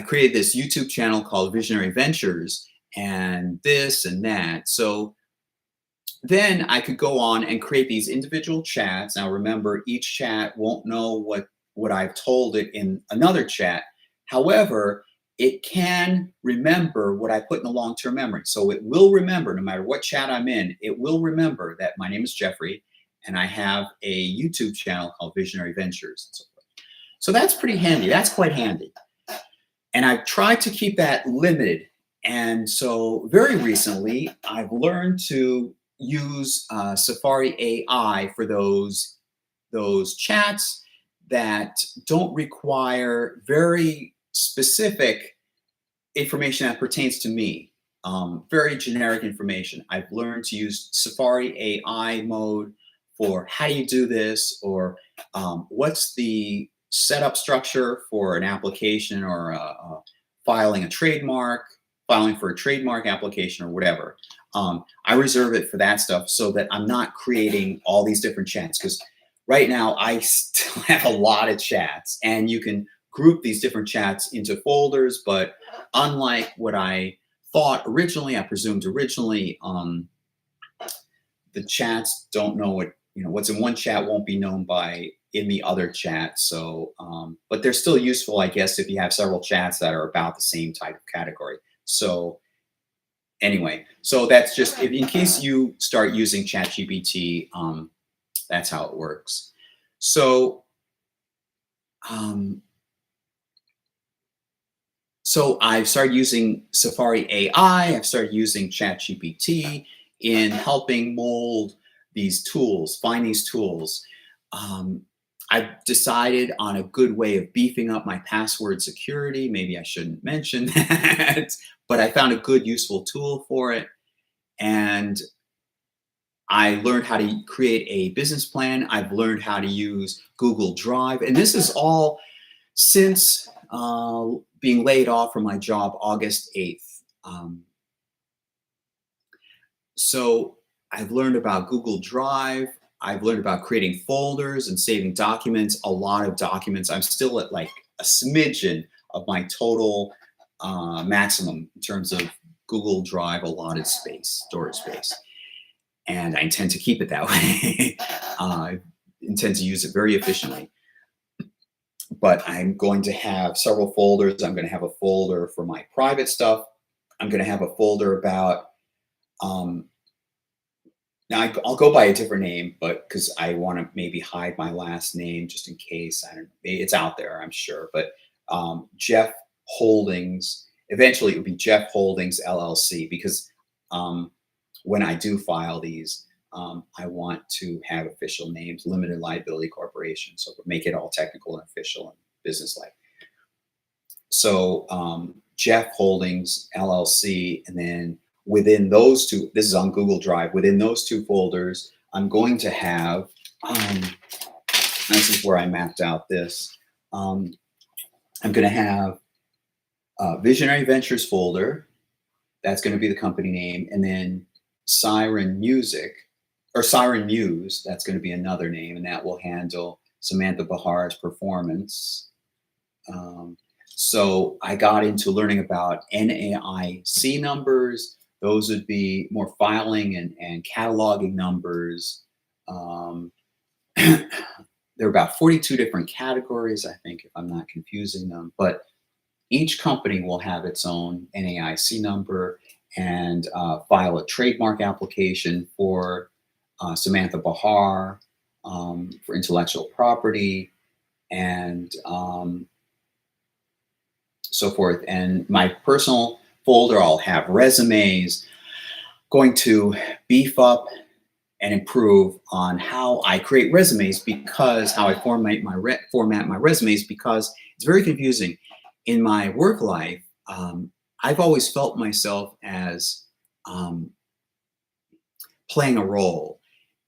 created this YouTube channel called Visionary Ventures, and this and that. So then I could go on and create these individual chats. Now remember, each chat won't know what I've told it in another chat. However, it can remember what I put in the long-term memory. So it will remember, no matter what chat I'm in, it will remember that my name is Jeffrey, and I have a YouTube channel called Visionary Ventures and so forth. So that's pretty handy. That's quite handy. And I've tried to keep that limited. And so very recently, I've learned to use Safari AI for those chats that don't require very specific information that pertains to me. very generic information. I've learned to use Safari AI mode for how do you do this, or what's the setup structure for an application, or filing a trademark, filing for a trademark application, or whatever. I reserve it for that stuff so that I'm not creating all these different chats, because right now I still have a lot of chats, and you can group these different chats into folders, but unlike what I thought originally, I presumed originally, the chats don't know what, what's in one chat won't be known by in the other chat. So, but they're still useful, I guess, if you have several chats that are about the same type of category. So anyway, so that's just, if, in case you start using ChatGPT, that's how it works. So, so I've started using Safari AI, I've started using ChatGPT in helping mold these tools, find these tools. I've decided on a good way of beefing up my password security. Maybe I shouldn't mention that, but I found a good, useful tool for it. And I learned how to create a business plan. I've learned how to use Google Drive. And this is all since being laid off from my job August 8th. So I've learned about Google Drive. I've learned about creating folders and saving documents, a lot of documents. I'm still at like a smidgen of my total maximum in terms of Google Drive allotted space, storage space. And I intend to keep it that way. I intend to use it very efficiently. But I'm going to have several folders. I'm going to have a folder for my private stuff. I'm going to have a folder about, now I'll go by a different name, but because I want to maybe hide my last name just in case. I don't know. It's out there, I'm sure. But Jeff Holdings, eventually it would be Jeff Holdings LLC, because when I do file these, I want to have official names, limited liability corporation. So make it all technical and official and business-like. So Jeff Holdings LLC, and then within those two, this is on Google Drive, within those two folders, I'm going to have, this is where I mapped out this. I'm going to have Visionary Ventures folder. That's going to be the company name. And then Siren Music, or Siren Muse, that's going to be another name, and that will handle Samantha Bahar's performance. So I got into learning about NAIC numbers. Those would be more filing and cataloging numbers. There are about 42 different categories, I think, if I'm not confusing them. But each company will have its own NAIC number and file a trademark application for Samantha Bahar for intellectual property, and so forth. And my personal folder, I'll have resumes, going to beef up and improve on how I create resumes, because how I format my resumes, because it's very confusing. In my work life, I've always felt myself as playing a role,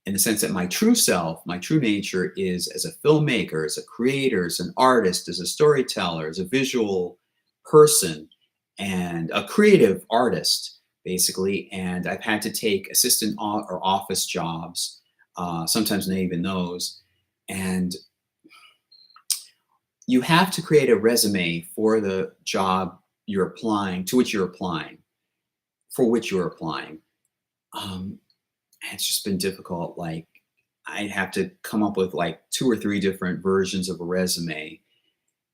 in the sense that my true self, my true nature is as a filmmaker, as a creator, as an artist, as a storyteller, as a visual person, and a creative artist, basically. And I've had to take assistant or office jobs, sometimes not even those. And you have to create a resume for the job you're applying, to which you're applying, for which you're applying. It's just been difficult. Like, I have to come up with like 2 or 3 different versions of a resume.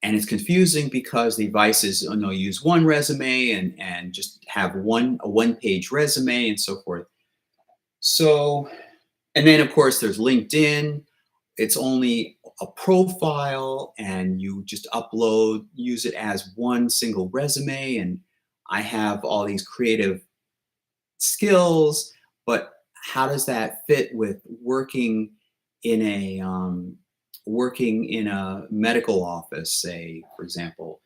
And it's confusing because the advice is, oh no, use one resume and just have a one-page resume and so forth. So, and then of course there's LinkedIn. It's only a profile, and you just upload, use it as one single resume. And I have all these creative skills, but how does that fit with working in a medical office, say, for example?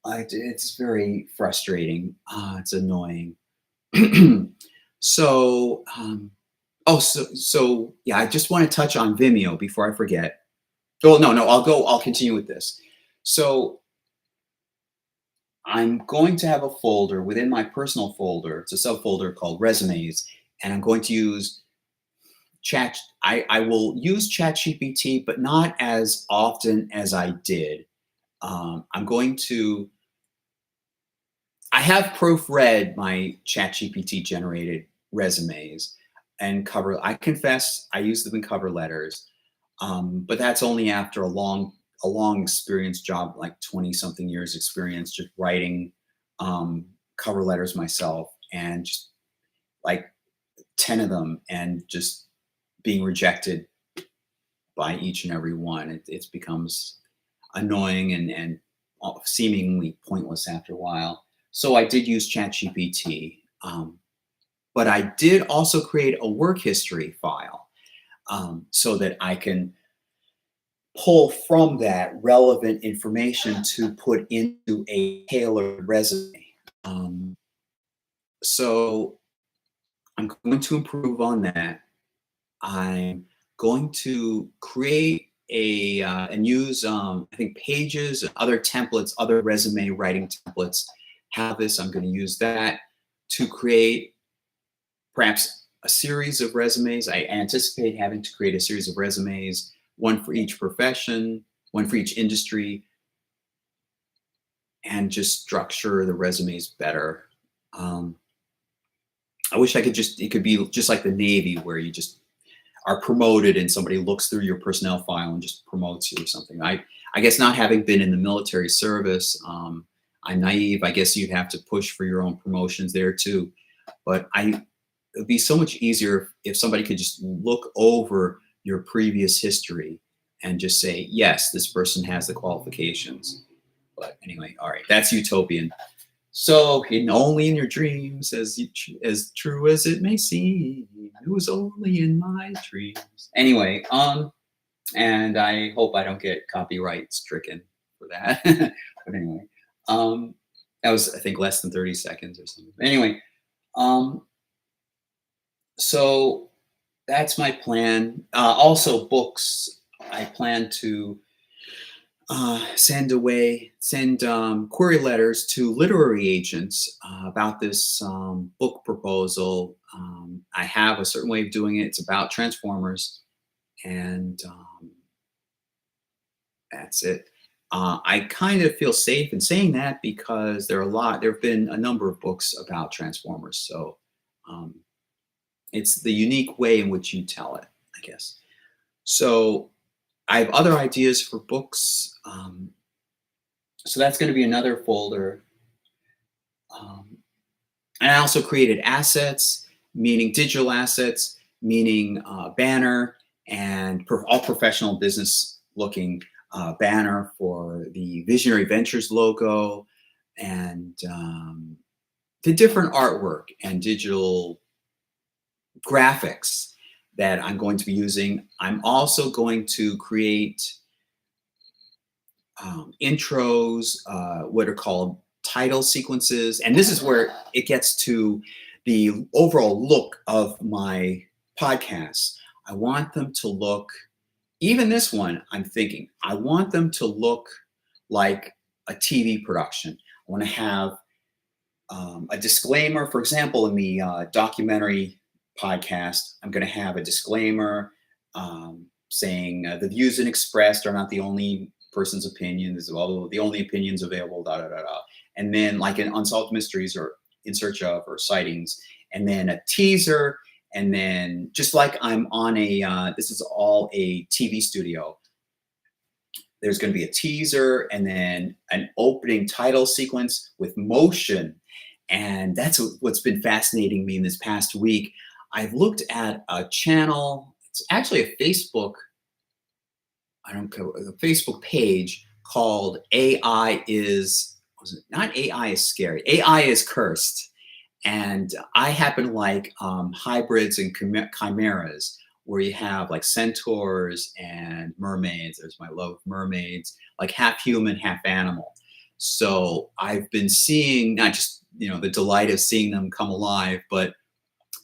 It's very frustrating. It's annoying. So, yeah, I just want to touch on Vimeo before I forget. Oh, no, I'll continue with this. So I'm going to have a folder within my personal folder. It's a subfolder called Résumés, and I'm going to use I will use ChatGPT, but not as often as I did. I'm going to I have proofread my ChatGPT generated resumes and cover. I confess I use them in cover letters, but that's only after a long experience job, like 20 something years experience, just writing cover letters myself, and just like 10 of them, and just being rejected by each and every one. It becomes annoying and seemingly pointless after a while. So I did use ChatGPT, but I did also create a work history file, so that I can pull from that relevant information to put into a tailored resume. Um, so I'm going to improve on that. I'm going to create and use I think Pages and other templates, other resume writing templates have this. I'm going to use that to create perhaps a series of resumes. I anticipate having to create a series of resumes, one for each profession, one for each industry, and just structure the resumes better. I wish I could it could be just like the Navy, where you just are promoted and somebody looks through your personnel file and just promotes you or something. I guess not having been in the military service, I'm naive. I guess you'd have to push for your own promotions there too. But it would be so much easier if somebody could just look over your previous history and just say, yes, this person has the qualifications. But anyway, all right, that's utopian. So, hidden only in your dreams, as true as it may seem, it was only in my dreams. Anyway, and I hope I don't get copyright stricken for that. But anyway, that was, I think, less than 30 seconds or something. Anyway, so that's my plan. Also, books. I plan to send query letters to literary agents about this book proposal. I have a certain way of doing it. It's about Transformers, and that's it. I kind of feel safe in saying that because there have been a number of books about Transformers. So it's the unique way in which you tell it, I guess. So I have other ideas for books. So that's going to be another folder. And I also created assets, meaning digital assets, meaning banner, and all professional business looking banner for the Visionary Ventures logo, and the different artwork and digital graphics that I'm going to be using. I'm also going to create intros, what are called title sequences. And this is where it gets to the overall look of my podcasts. I want them to look, even this one, I'm thinking, I want them to look like a TV production. I want to have a disclaimer. For example, in the documentary podcast, I'm going to have a disclaimer saying the views expressed are not the only person's opinions, although the only opinions available, da da da da. And then, like in Unsolved Mysteries or In Search of or Sightings, and then a teaser, and then just like I'm on this is all a TV studio. There's going to be a teaser and then an opening title sequence with motion. And that's what's been fascinating me in this past week. I've looked at a channel. It's actually a Facebook page called AI is Scary. AI is Cursed. And I happen to like hybrids and chimeras, where you have like centaurs and mermaids. There's my love of mermaids, like half human, half animal. So I've been seeing not just, the delight of seeing them come alive, but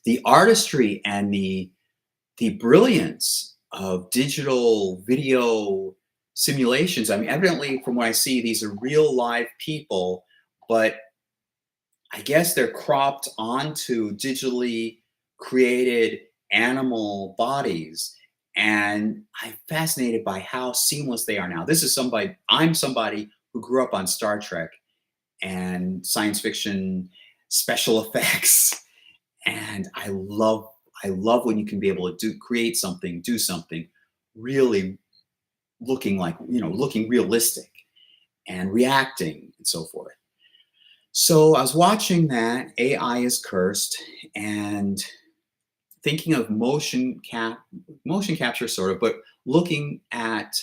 the artistry and the brilliance of digital video simulations. I mean, evidently, from what I see, these are real live people, but I guess they're cropped onto digitally created animal bodies. And I'm fascinated by how seamless they are now. I'm somebody who grew up on Star Trek and science fiction special effects. And I love when you can be able to do something really looking realistic and reacting and so forth. So I was watching that AI is cursed and thinking of motion capture sort of, but looking at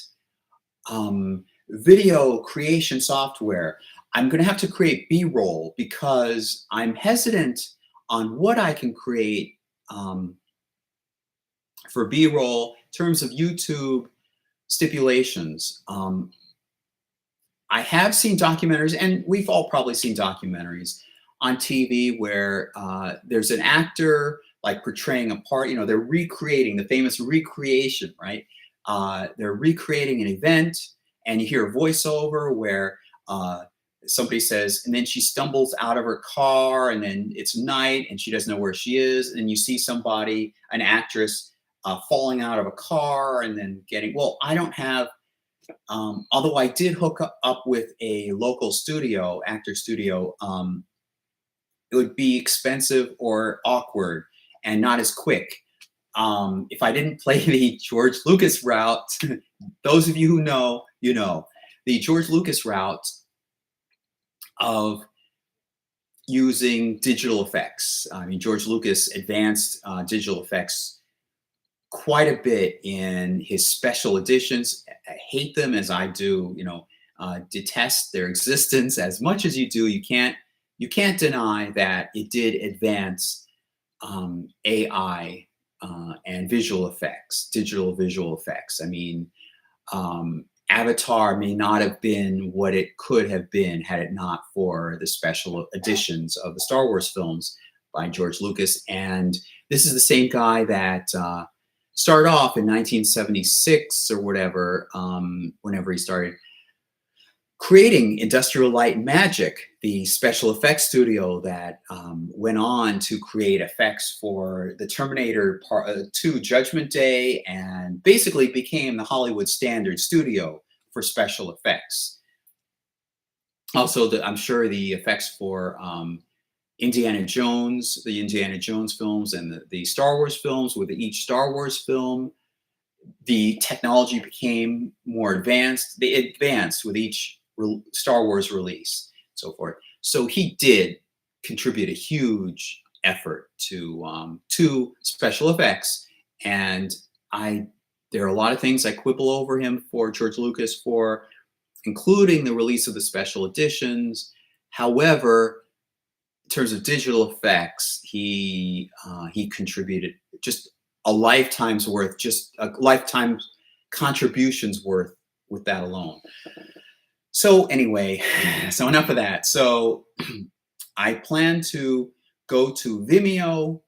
video creation software. I'm going to have to create B-roll because I'm hesitant on what I can create for B-roll in terms of YouTube stipulations. I have seen documentaries, and we've all probably seen documentaries on TV where there's an actor like portraying a part. They're recreating the famous recreation, right? They're recreating an event, and you hear a voiceover where somebody says, and then she stumbles out of her car, and then it's night, and she doesn't know where she is, and you see an actress, falling out of a car, and then Well, I don't have. Although I did hook up with a local actor studio, it would be expensive or awkward and not as quick. If I didn't play the George Lucas route, those of you who know, the George Lucas route of using digital effects. I mean, George Lucas advanced digital effects quite a bit in his special editions. I hate them as I do, detest their existence as much as you do. You can't deny that it did advance AI and visual effects, digital visual effects. I mean, Avatar may not have been what it could have been had it not for the special editions of the Star Wars films by George Lucas. And this is the same guy that started off in 1976 or whatever, whenever he started creating Industrial Light and Magic, the special effects studio that went on to create effects for the Terminator 2 Judgment Day, and basically became the Hollywood standard studio for special effects. Also, I'm sure the effects for the Indiana Jones films and the Star Wars films. With each Star Wars film, the technology became more advanced. They advanced with each Star Wars release, so forth. So he did contribute a huge effort to special effects, and there are a lot of things I quibble over him for, George Lucas, for, including the release of the special editions. However, in terms of digital effects, he contributed just a lifetime's worth, just a lifetime's contributions worth with that alone. So anyway, so enough of that. So I plan to go to Vimeo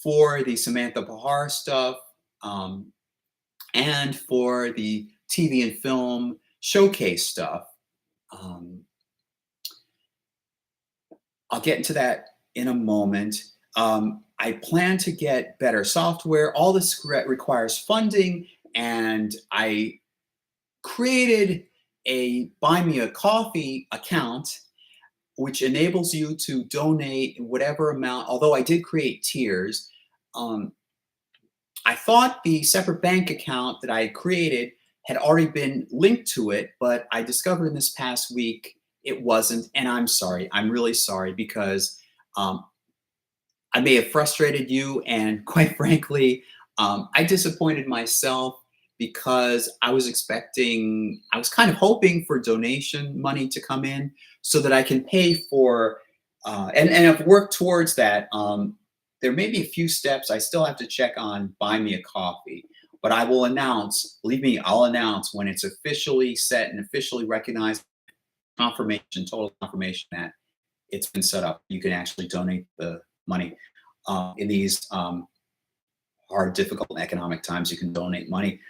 for the Samantha Bahar stuff, and for the TV and film showcase stuff. I'll get into that in a moment. I plan to get better software. All this requires funding, and I created a BuyMeACoffee account, which enables you to donate whatever amount. Although I did create tiers, I thought the separate bank account that I had created had already been linked to it, but I discovered in this past week it wasn't, and I'm sorry. I'm really sorry, because I may have frustrated you, and quite frankly, I disappointed myself, because I was kind of hoping for donation money to come in so that I can pay for, and I've worked towards that. There may be a few steps I still have to check on BuyMeACoffee, but I will announce, believe me, I'll announce when it's officially set and officially recognized confirmation, total confirmation that it's been set up. You can actually donate the money in these hard, difficult economic times. You can donate money.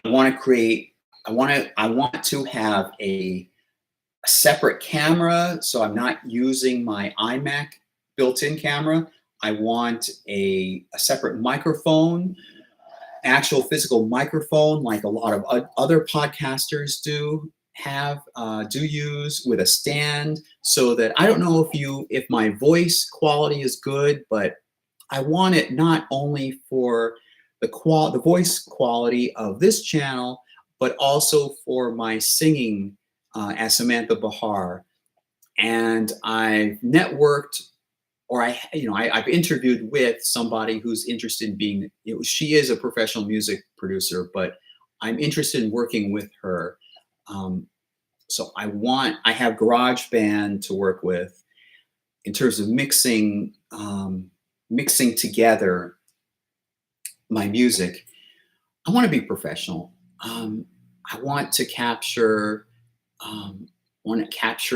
I want to create. I want to have a separate camera, so I'm not using my iMac built-in camera. I want a separate microphone, actual physical microphone, like a lot of other podcasters do use, with a stand, so that I don't know if my voice quality is good, but I want it not only for the voice quality of this channel, but also for my singing as Samantha Bahar. And I've networked, or I've interviewed with somebody who's interested in being, she is a professional music producer, but I'm interested in working with her. So I have GarageBand to work with in terms of mixing together my music. I want to be professional. I want to capture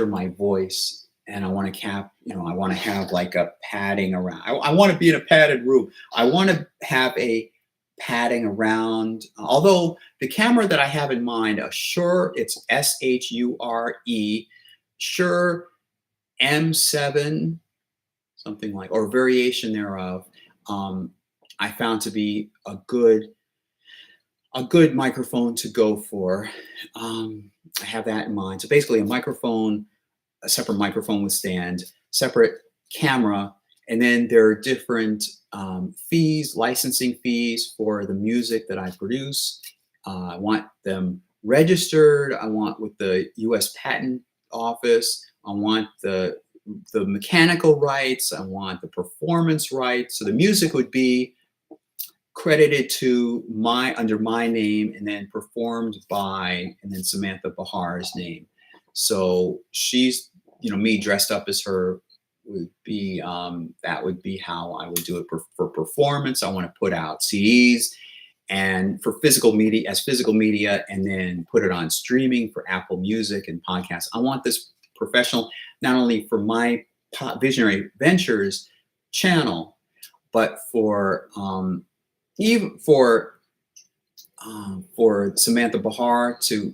my voice, and I want to have like a padding around. I want to be in a padded room. I want to have a padding around. Although the camera that I have in mind, it's SHURE, Shure M7, something like, or variation thereof. I found to be a good microphone to go for. I have that in mind. So basically a separate microphone with stand, separate camera, and then there are different fees, licensing fees for the music that I produce. I want them registered. I want with the U.S. Patent Office. I want the mechanical rights. I want the performance rights. So the music would be credited to under my name, and then performed by, and then Samantha Bahar's name. So she's, me dressed up as her would be, that would be how I would do it for performance. I want to put out CDs and for physical media, and then put it on streaming for Apple Music and podcasts. I want this professional, not only for my Visionary Ventures channel, but for even for Samantha Bahar to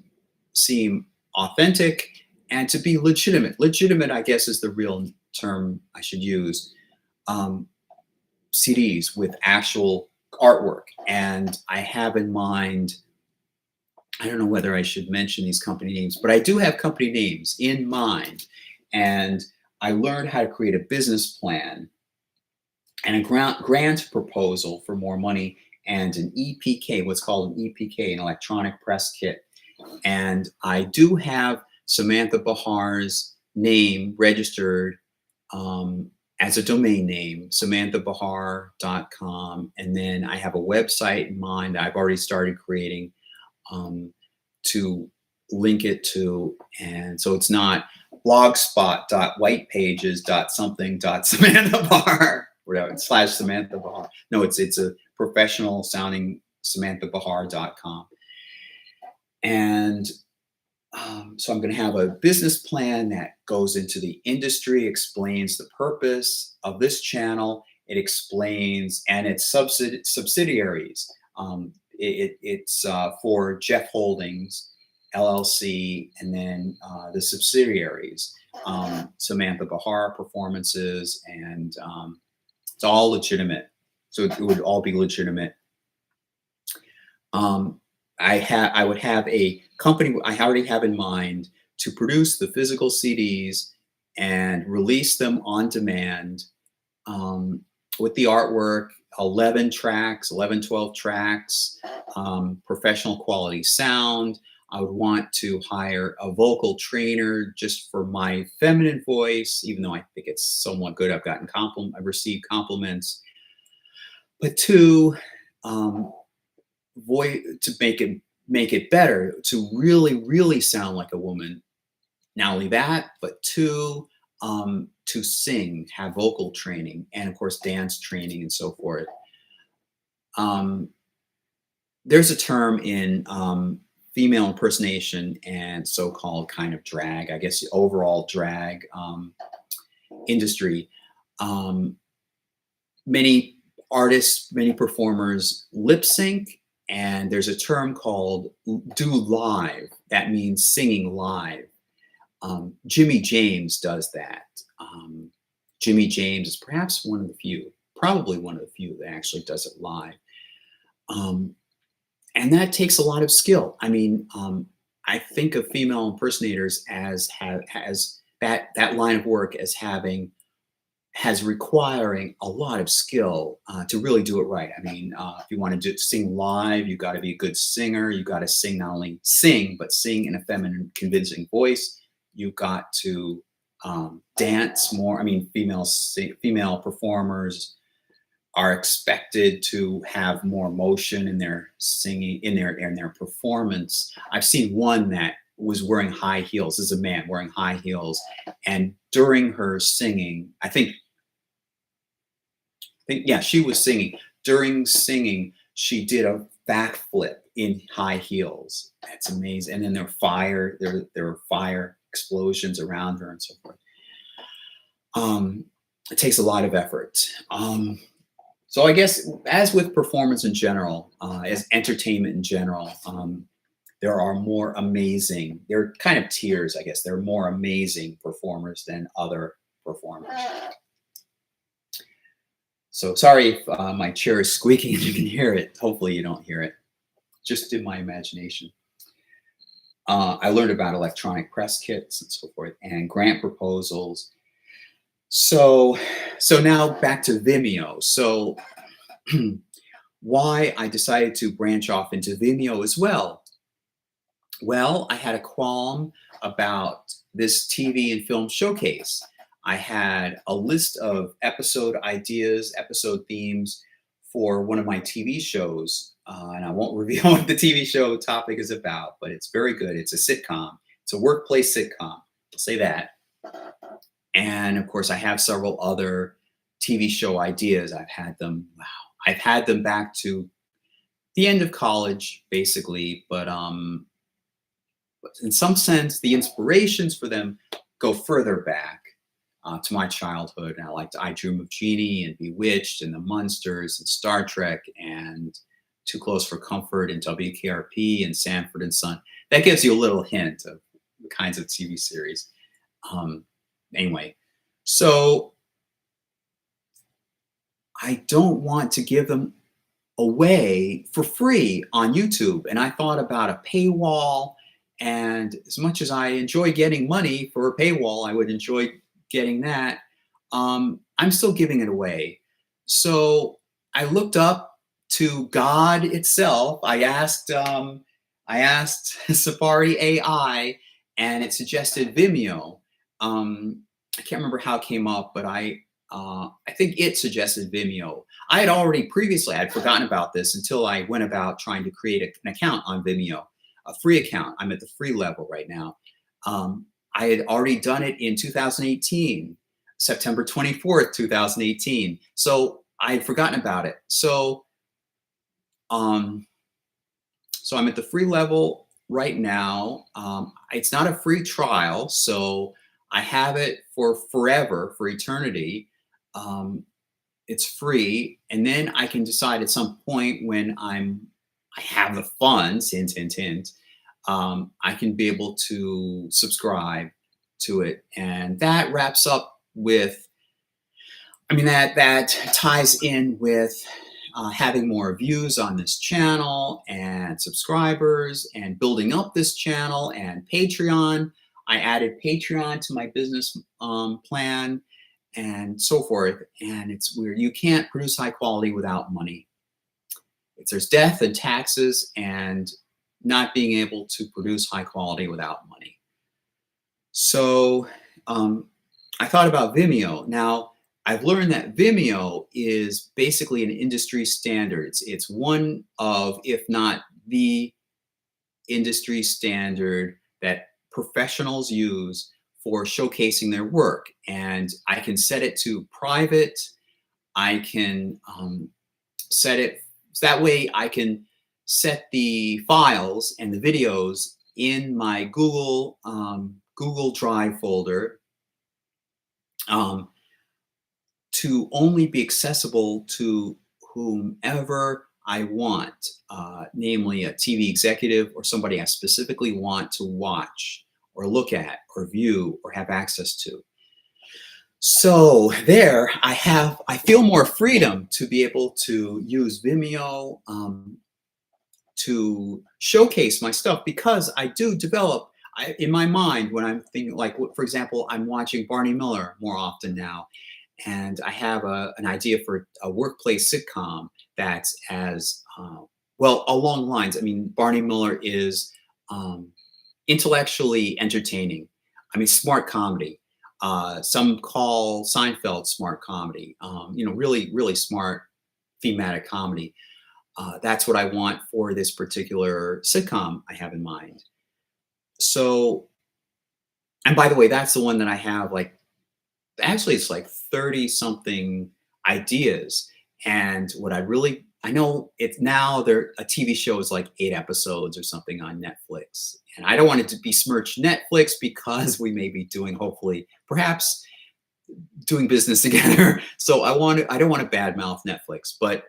seem authentic and to be legitimate. Legitimate, I guess, is the real term I should use. CDs with actual artwork. And I have in mind, I don't know whether I should mention these company names, but I do have company names in mind. And I learned how to create a business plan and a grant proposal for more money, and an EPK, what's called an EPK, an electronic press kit. And I do have Samantha Bahar's name registered as a domain name, samanthabahar.com. And then I have a website in mind that I've already started creating to link it to. And so it's not blogspot.whitepages.something.Samantha whatever, / Samantha Bahar. No, it's a professional sounding samanthabahar.com. And so I'm going to have a business plan that goes into the industry, explains the purpose of this channel. It explains, and its subsidiaries. It's for Jeff Holdings, LLC, and then the subsidiaries, Samantha Bahar Performances, and it's all legitimate. So it would all be legitimate. I would have a company I already have in mind to produce the physical CDs and release them on demand with the artwork, 12 tracks, professional quality sound. I would want to hire a vocal trainer just for my feminine voice, even though I think it's somewhat good. I've received compliments. But to make it better, to really sound like a woman. Not only that, but to sing, have vocal training, and of course dance training and so forth. There's a term in female impersonation and so-called kind of drag, I guess the overall drag industry. Many artists, many performers lip sync, and there's a term called do live. That means singing live. Jimmy James does that. Jimmy James is perhaps one of the few, probably one of the few that actually does it live. And that takes a lot of skill. I mean, I think of female impersonators as that line of work as requiring a lot of skill to really do it right. I mean, if you want to sing live, you've got to be a good singer. You've got to sing, not only sing, but sing in a feminine, convincing voice. You've got to dance more. I mean, female performers are expected to have more motion in their singing, in their performance. I've seen one that was wearing high heels. This is a man wearing high heels, and during her singing, I think yeah, she was singing. During singing, she did a backflip in high heels. That's amazing. And then there were fire explosions around her and so forth. It takes a lot of effort. So I guess, as with performance in general, as entertainment in general, there are more amazing, there are kind of tiers, I guess. There are more amazing performers than other performers. So sorry if my chair is squeaking and you can hear it. Hopefully you don't hear it. Just in my imagination. I learned about electronic press kits and so forth, and grant proposals. So now back to Vimeo. So why I decided to branch off into Vimeo as well. Well, I had a qualm about this TV and film showcase. I had a list of episode ideas, episode themes for one of my TV shows. And I won't reveal what the TV show topic is about, but it's very good. It's a sitcom. It's a workplace sitcom. I'll say that. And of course, I have several other TV show ideas. I've had them back to the end of college, basically. But in some sense, the inspirations for them go further back to my childhood. And I Dream of Jeannie and Bewitched and The Munsters and Star Trek and Too Close for Comfort and WKRP and Sanford and Son. That gives you a little hint of the kinds of TV series. Anyway, so I don't want to give them away for free on YouTube. And I thought about a paywall. And as much as I enjoy getting money for a paywall, I would enjoy getting that. I'm still giving it away. So I looked up to God itself. I asked Safari AI, and it suggested Vimeo. I can't remember how it came up, but I think it suggested Vimeo. I had already previously, I'd forgotten about this until I went about trying to create an account on Vimeo, a free account. I'm at the free level right now. I had already done it in 2018, September 24th, 2018. So I had forgotten about it. So I'm at the free level right now. It's not a free trial, so I have it for forever, for eternity. It's free, and then I can decide at some point when I have the funds, hint, hint, hint, I can be able to subscribe to it. And that wraps up with, that ties in with having more views on this channel and subscribers and building up this channel and Patreon. I added Patreon to my business plan and so forth. And it's weird. You can't produce high quality without money. There's death and taxes and not being able to produce high quality without money. So I thought about Vimeo. Now, I've learned that Vimeo is basically an industry standard. It's one of, if not the industry standard that professionals use for showcasing their work. And I can set it to private. I can set it that way. I can set the files and the videos in my Google Drive folder to only be accessible to whomever I want, namely a TV executive or somebody I specifically want to watch or look at or view or have access to. So there, I feel more freedom to be able to use Vimeo to showcase my stuff, because I do develop in my mind when I'm thinking, like, for example, I'm watching Barney Miller more often now, and I have an idea for a workplace sitcom that's as well along the lines. I mean, Barney Miller is intellectually entertaining. I mean, smart comedy. Some call Seinfeld smart comedy. Really, really smart thematic comedy. That's what I want for this particular sitcom I have in mind. So, and by the way, that's the one that I have, like, actually it's like 30 something ideas. And what I know it's now a TV show is like 8 episodes or something on Netflix. And I don't want it to besmirch Netflix, because we may be doing, hopefully, perhaps doing business together. So I don't want to badmouth Netflix, but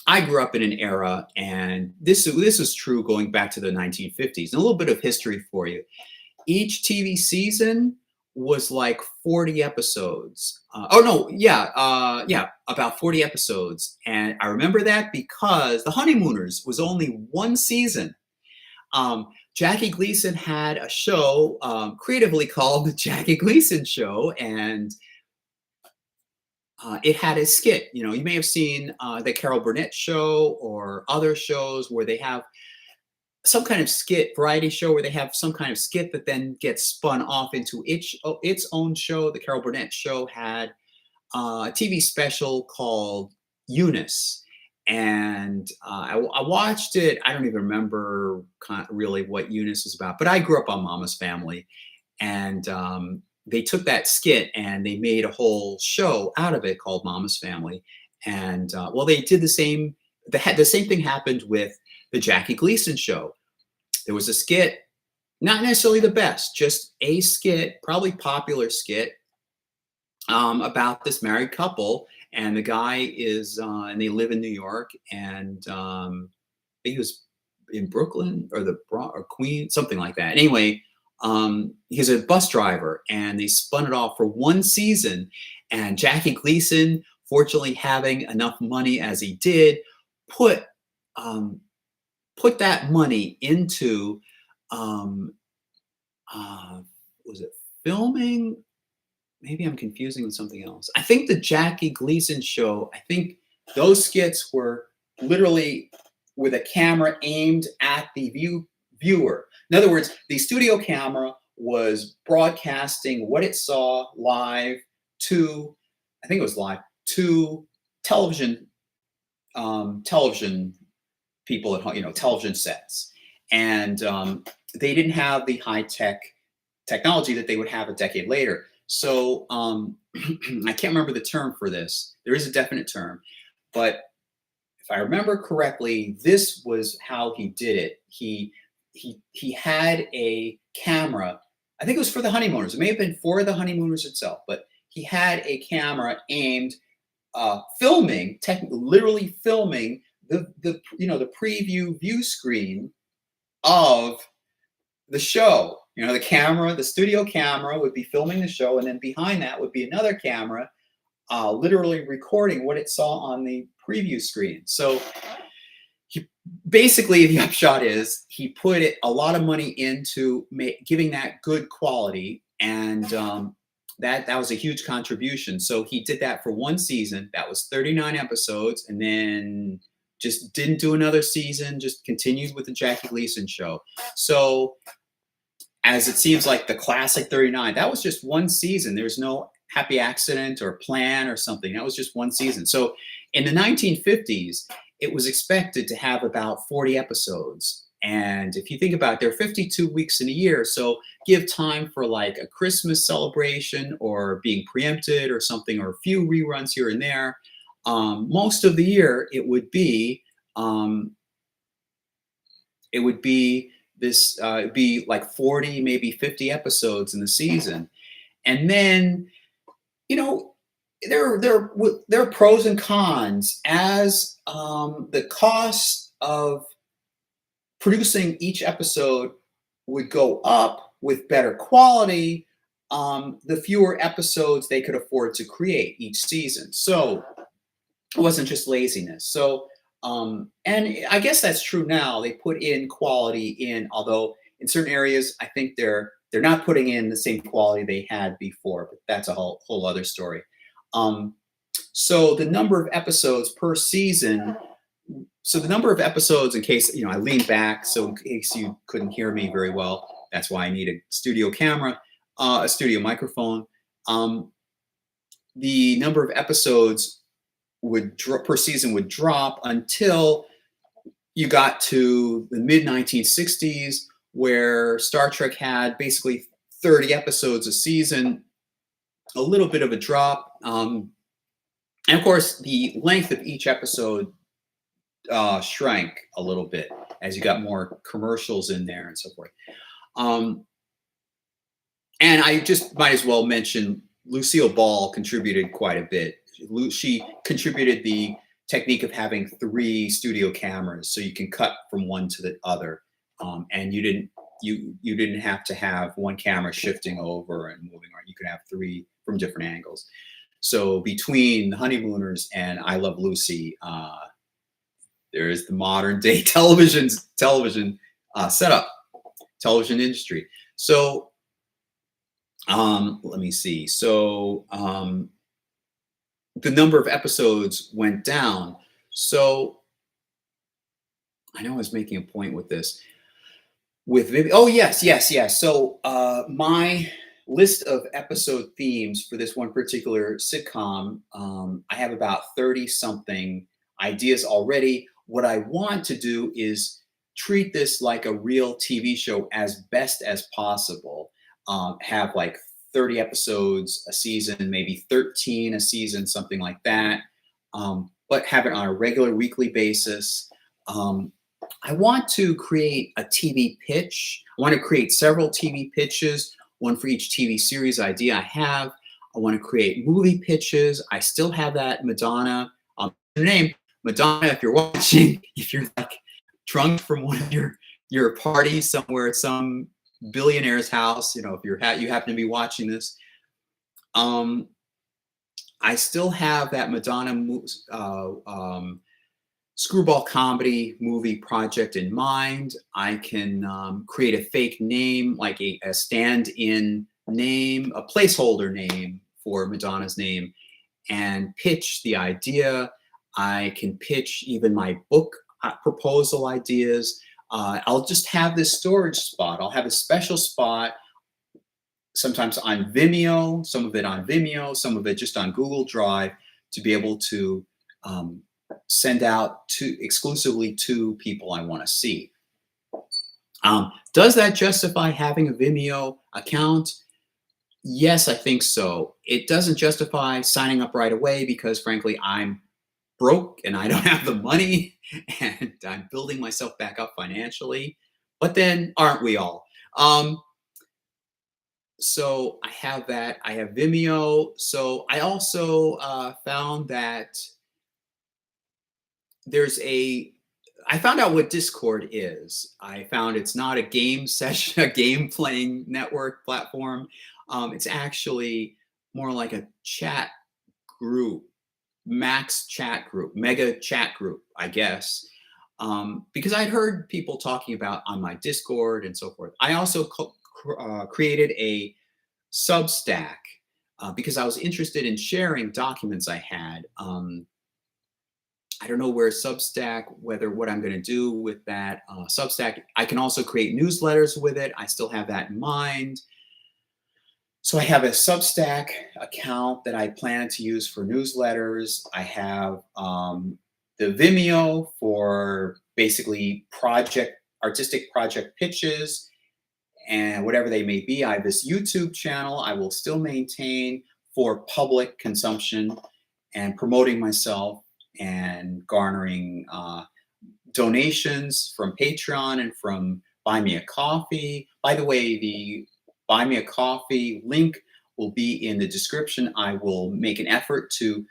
I grew up in an era, and this was true going back to the 1950s. And a little bit of history for you. Each TV season was like 40 episodes. About 40 episodes. And I remember that because The Honeymooners was only one season. Jackie Gleason had a show creatively called The Jackie Gleason Show, and it had a skit. You may have seen the Carol Burnett Show or other shows where they have some kind of skit, variety show where they have some kind of skit that then gets spun off into its own show. The Carol Burnett Show had a TV special called Eunice. And I watched it. I don't even remember really what Eunice was about, but I grew up on Mama's Family. And they took that skit and they made a whole show out of it called Mama's Family. And they did the same. The same thing happened with the Jackie Gleason Show. There was a skit, not necessarily the best, just a skit, probably popular skit, about this married couple. And the guy is, and they live in New York, and I think he was in Brooklyn or Queens, something like that. Anyway, he's a bus driver, and they spun it off for one season. And Jackie Gleason, fortunately having enough money as he did, put that money into was it filming? Maybe I'm confusing with something else. I think the Jackie Gleason Show, I think those skits were literally with a camera aimed at the viewer. In other words, the studio camera was broadcasting what it saw live to, I think it was live, to television people at home, television sets. And they didn't have the high-tech technology that they would have a decade later. So I can't remember the term for this. There is a definite term, but if I remember correctly, this was how he did it. He had a camera. I think it was for the Honeymooners. It may have been for the Honeymooners itself, but he had a camera aimed, literally filming the preview view screen of the show. The studio camera would be filming the show, and then behind that would be another camera literally recording what it saw on the preview screen. So basically, the upshot is he put a lot of money into giving that good quality, and that was a huge contribution. So he did that for one season. That was 39 episodes, and then just didn't do another season, just continued with the Jackie Gleason Show. So as it seems like the classic 39, that was just one season. There's no happy accident or plan or something. That was just one season. So in the 1950s, it was expected to have about 40 episodes. And if you think about it, there are 52 weeks in a year. So give time for like a Christmas celebration or being preempted or something, or a few reruns here and there. Most of the year, it would be it would be this, it'd be like 40, maybe 50 episodes in the season. And then, you know, there are pros and cons as the cost of producing each episode would go up with better quality, the fewer episodes they could afford to create each season. So it wasn't just laziness. So, and I guess that's true now. They put in quality in, although in certain areas, I think they're not putting in the same quality they had before. But that's a whole other story. So the number of episodes per season. So the number of episodes, in case I leaned back, so in case you couldn't hear me very well, that's why I need a studio camera, a studio microphone. The number of episodes per season would drop until you got to the mid 1960s, where Star Trek had basically 30 episodes a season, a little bit of a drop. And of course, the length of each episode shrank a little bit as you got more commercials in there and so forth. And I just might as well mention Lucille Ball contributed quite a bit. She contributed the technique of having 3 studio cameras, so you can cut from one to the other, and you didn't have to have one camera shifting over and moving around. You could have 3 from different angles. So between The Honeymooners and I Love Lucy, there is the modern day television setup, television industry. So let me see. So the number of episodes went down. So I know I was making a point with this. With Vimeo. Oh, yes. So my list of episode themes for this one particular sitcom, I have about 30-something ideas already. What I want to do is treat this like a real TV show as best as possible. Have like 30 episodes a season, maybe 13 a season, something like that. But have it on a regular weekly basis. I want to create a TV pitch. I want to create several TV pitches, one for each TV series idea I have. I want to create movie pitches. I still have that Madonna name. Madonna, if you're watching, if you're like drunk from one of your parties somewhere at some billionaire's house, if you happen to be watching this, I still have that Madonna screwball comedy movie project in mind. I can create a fake name, like a stand-in name, a placeholder name for Madonna's name, and pitch the idea. I can pitch even my book proposal ideas. I'll just have this storage spot. I'll have a special spot, sometimes on Vimeo, some of it on Vimeo, some of it just on Google Drive, to be able to send out exclusively to people I want to see. Does that justify having a Vimeo account? Yes, I think so. It doesn't justify signing up right away because, frankly, I'm broke and I don't have the money and I'm building myself back up financially. But then, aren't we all? So I have that. I have Vimeo. So I also found that I found out what Discord is. I found it's not a game session, a game playing network platform. It's actually more like a chat group, max chat group, mega chat group, I guess. Because I'd heard people talking about on my Discord and so forth. I also created a Substack because I was interested in sharing documents I had. I don't know where Substack, what I'm going to do with that Substack. I can also create newsletters with it. I still have that in mind. So I have a Substack account that I plan to use for newsletters. I have the Vimeo for basically artistic project pitches and whatever they may be. I have this YouTube channel I will still maintain for public consumption and promoting myself and garnering donations from Patreon and from BuyMeACoffee. By the way, the BuyMeACoffee link will be in the description. I will make an effort to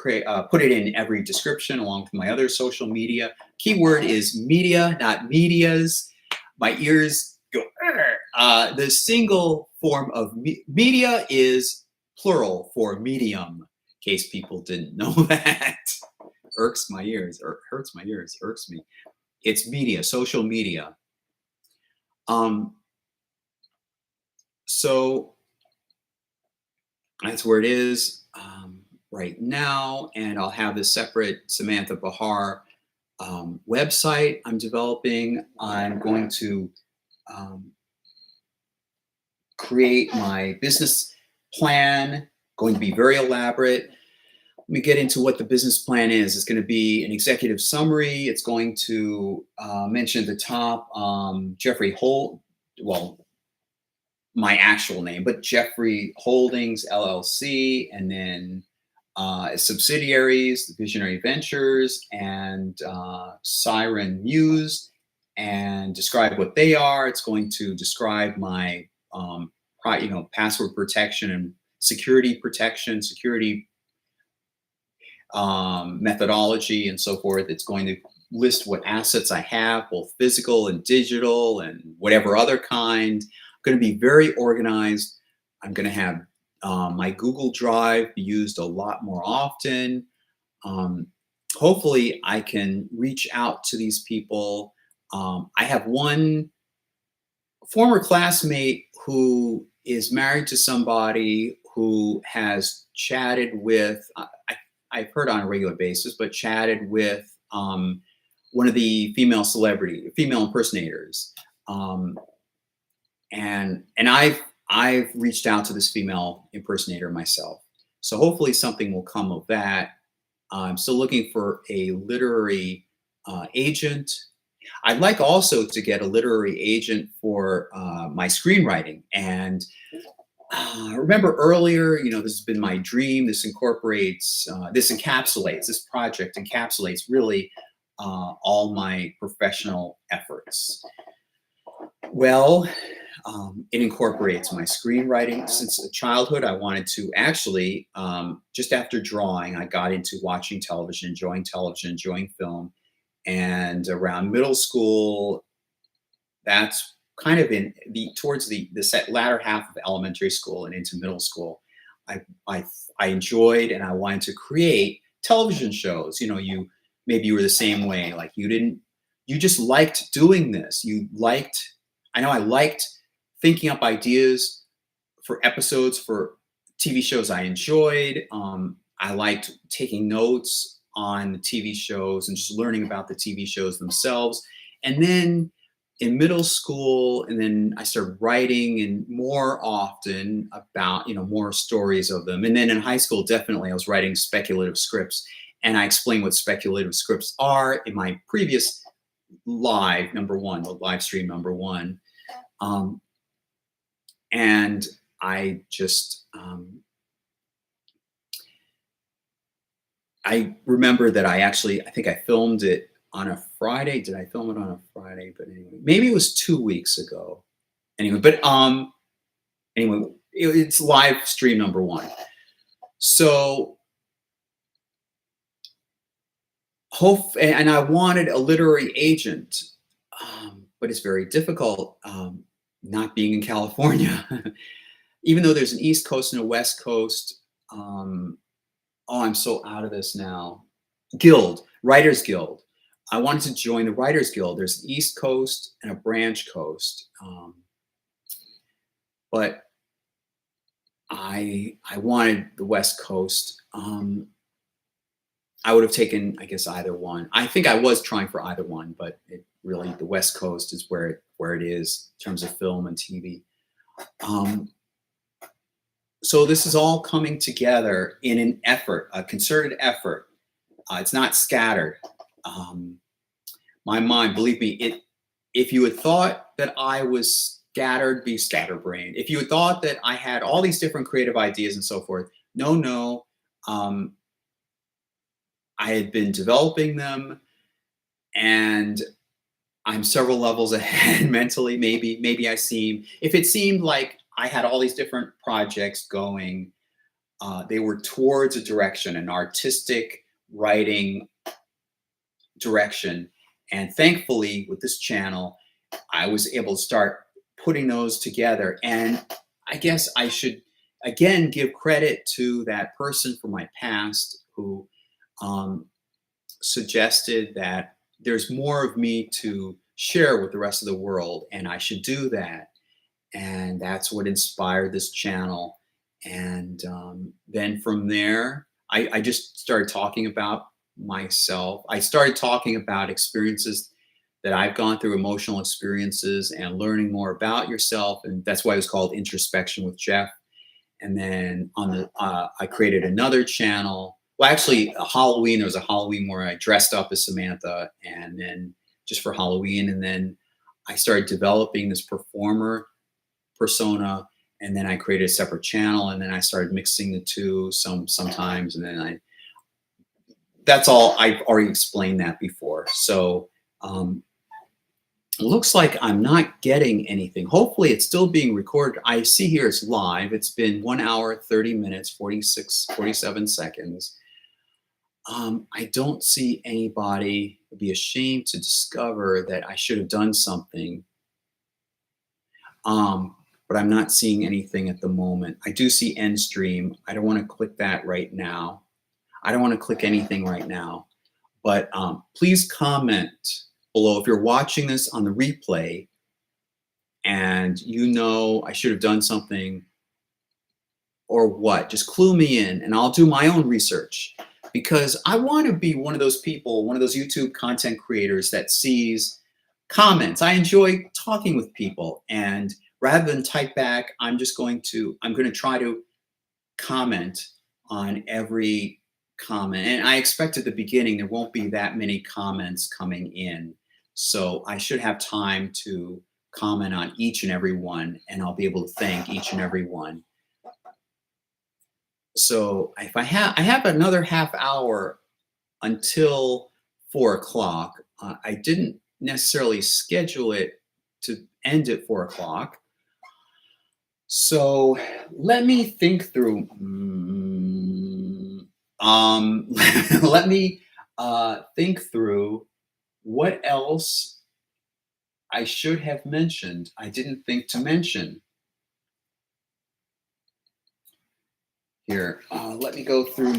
put it in every description along with my other social media. Keyword is media, not medias. My ears go. The single form of media is plural for medium, in case people didn't know that. Irks my ears, or hurts my ears, irks me. It's media, social media. So that's where it is right now, and I'll have this separate Samantha Bahar website I'm developing. I'm going to create my business plan, going to be very elaborate. Let me get into what the business plan is. It's going to be an executive summary. It's going to mention at the top Jeffrey Holt, well, my actual name, but Jeffrey Holdings LLC, and then subsidiaries, the Visionary Ventures, and Siren Muse, and describe what they are. It's going to describe my password protection and security protection, security methodology, and so forth. It's going to list what assets I have, both physical and digital, and whatever other kind. I'm going to be very organized. I'm going to have my Google Drive be used a lot more often. Hopefully, I can reach out to these people. I have one former classmate who is married to somebody who has chatted with, I've heard on a regular basis, but chatted with one of the female impersonators. And I've reached out to this female impersonator myself. So hopefully something will come of that. I'm still looking for a literary agent. I'd like also to get a literary agent for my screenwriting. And remember earlier, this has been my dream. This project encapsulates really all my professional efforts. Well, it incorporates my screenwriting. Since childhood, I wanted to actually, just after drawing, I got into watching television, enjoying film. And around middle school, that's kind of towards the latter half of elementary school and into middle school, I enjoyed and I wanted to create television shows. Maybe you were the same way. Like you just liked doing this. I liked thinking up ideas for episodes for TV shows I enjoyed. I liked taking notes on the TV shows and just learning about the TV shows themselves. And then in middle school, and then I started writing and more often about, more stories of them. And then in high school, definitely I was writing speculative scripts, and I explained what speculative scripts are in my previous Livestream number one. And I just, I remember that I think I filmed it on a Friday. Did I film it on a Friday? But anyway, maybe it was 2 weeks ago. Anyway, but it's Livestream number one. So and I wanted a literary agent, but it's very difficult not being in California. Even though there's an East Coast and a West Coast. I'm so out of this now. Writers Guild. I wanted to join the Writers Guild. There's an East Coast and a Branch Coast. But I wanted the West Coast. I would have taken, I guess, either one. I think I was trying for either one, but the West Coast is where it is in terms of film and TV. So this is all coming together in an effort, a concerted effort. It's not scattered. My mind, believe me, if you had thought that I was scattered, be scatterbrained. If you had thought that I had all these different creative ideas and so forth, no. I had been developing them. and I'm several levels ahead mentally. Maybe if it seemed like I had all these different projects going, they were towards a direction, an artistic writing direction. And thankfully, with this channel, I was able to start putting those together. And I guess I should again give credit to that person from my past who um, suggested that there's more of me to share with the rest of the world, and I should do that. And that's what inspired this channel. And then from there, I just started talking about myself. I started talking about experiences that I've gone through, emotional experiences, and learning more about yourself. And that's why it was called Introspection with Jeff. And then I created another channel. Well, actually, a Halloween. There was a Halloween where I dressed up as Samantha, and then just for Halloween. And then I started developing this performer persona, and then I created a separate channel, and then I started mixing the two sometimes, and then that's all. I've already explained that before. So it looks like I'm not getting anything. Hopefully it's still being recorded. I see here it's live. It's been 1 hour, 30 minutes, 47 seconds. I don't see anybody. It'd be a shame to discover that I should have done something. But I'm not seeing anything at the moment. I do see end stream. I don't want to click that right now. I don't want to click anything right now. But please comment below if you're watching this on the replay and you know I should have done something or what. Just clue me in and I'll do my own research, because I want to be one of those people, one of those YouTube content creators that sees comments. I enjoy talking with people, and rather than type back, I'm going to try to comment on every comment. And I expect at the beginning there won't be that many comments coming in. So I should have time to comment on each and every one, and I'll be able to thank each and every one. So if I have another half hour until 4 o'clock. I didn't necessarily schedule it to end at 4 o'clock. So let me think through. Let me think through what else I should have mentioned. I didn't think to mention. Here, let me go through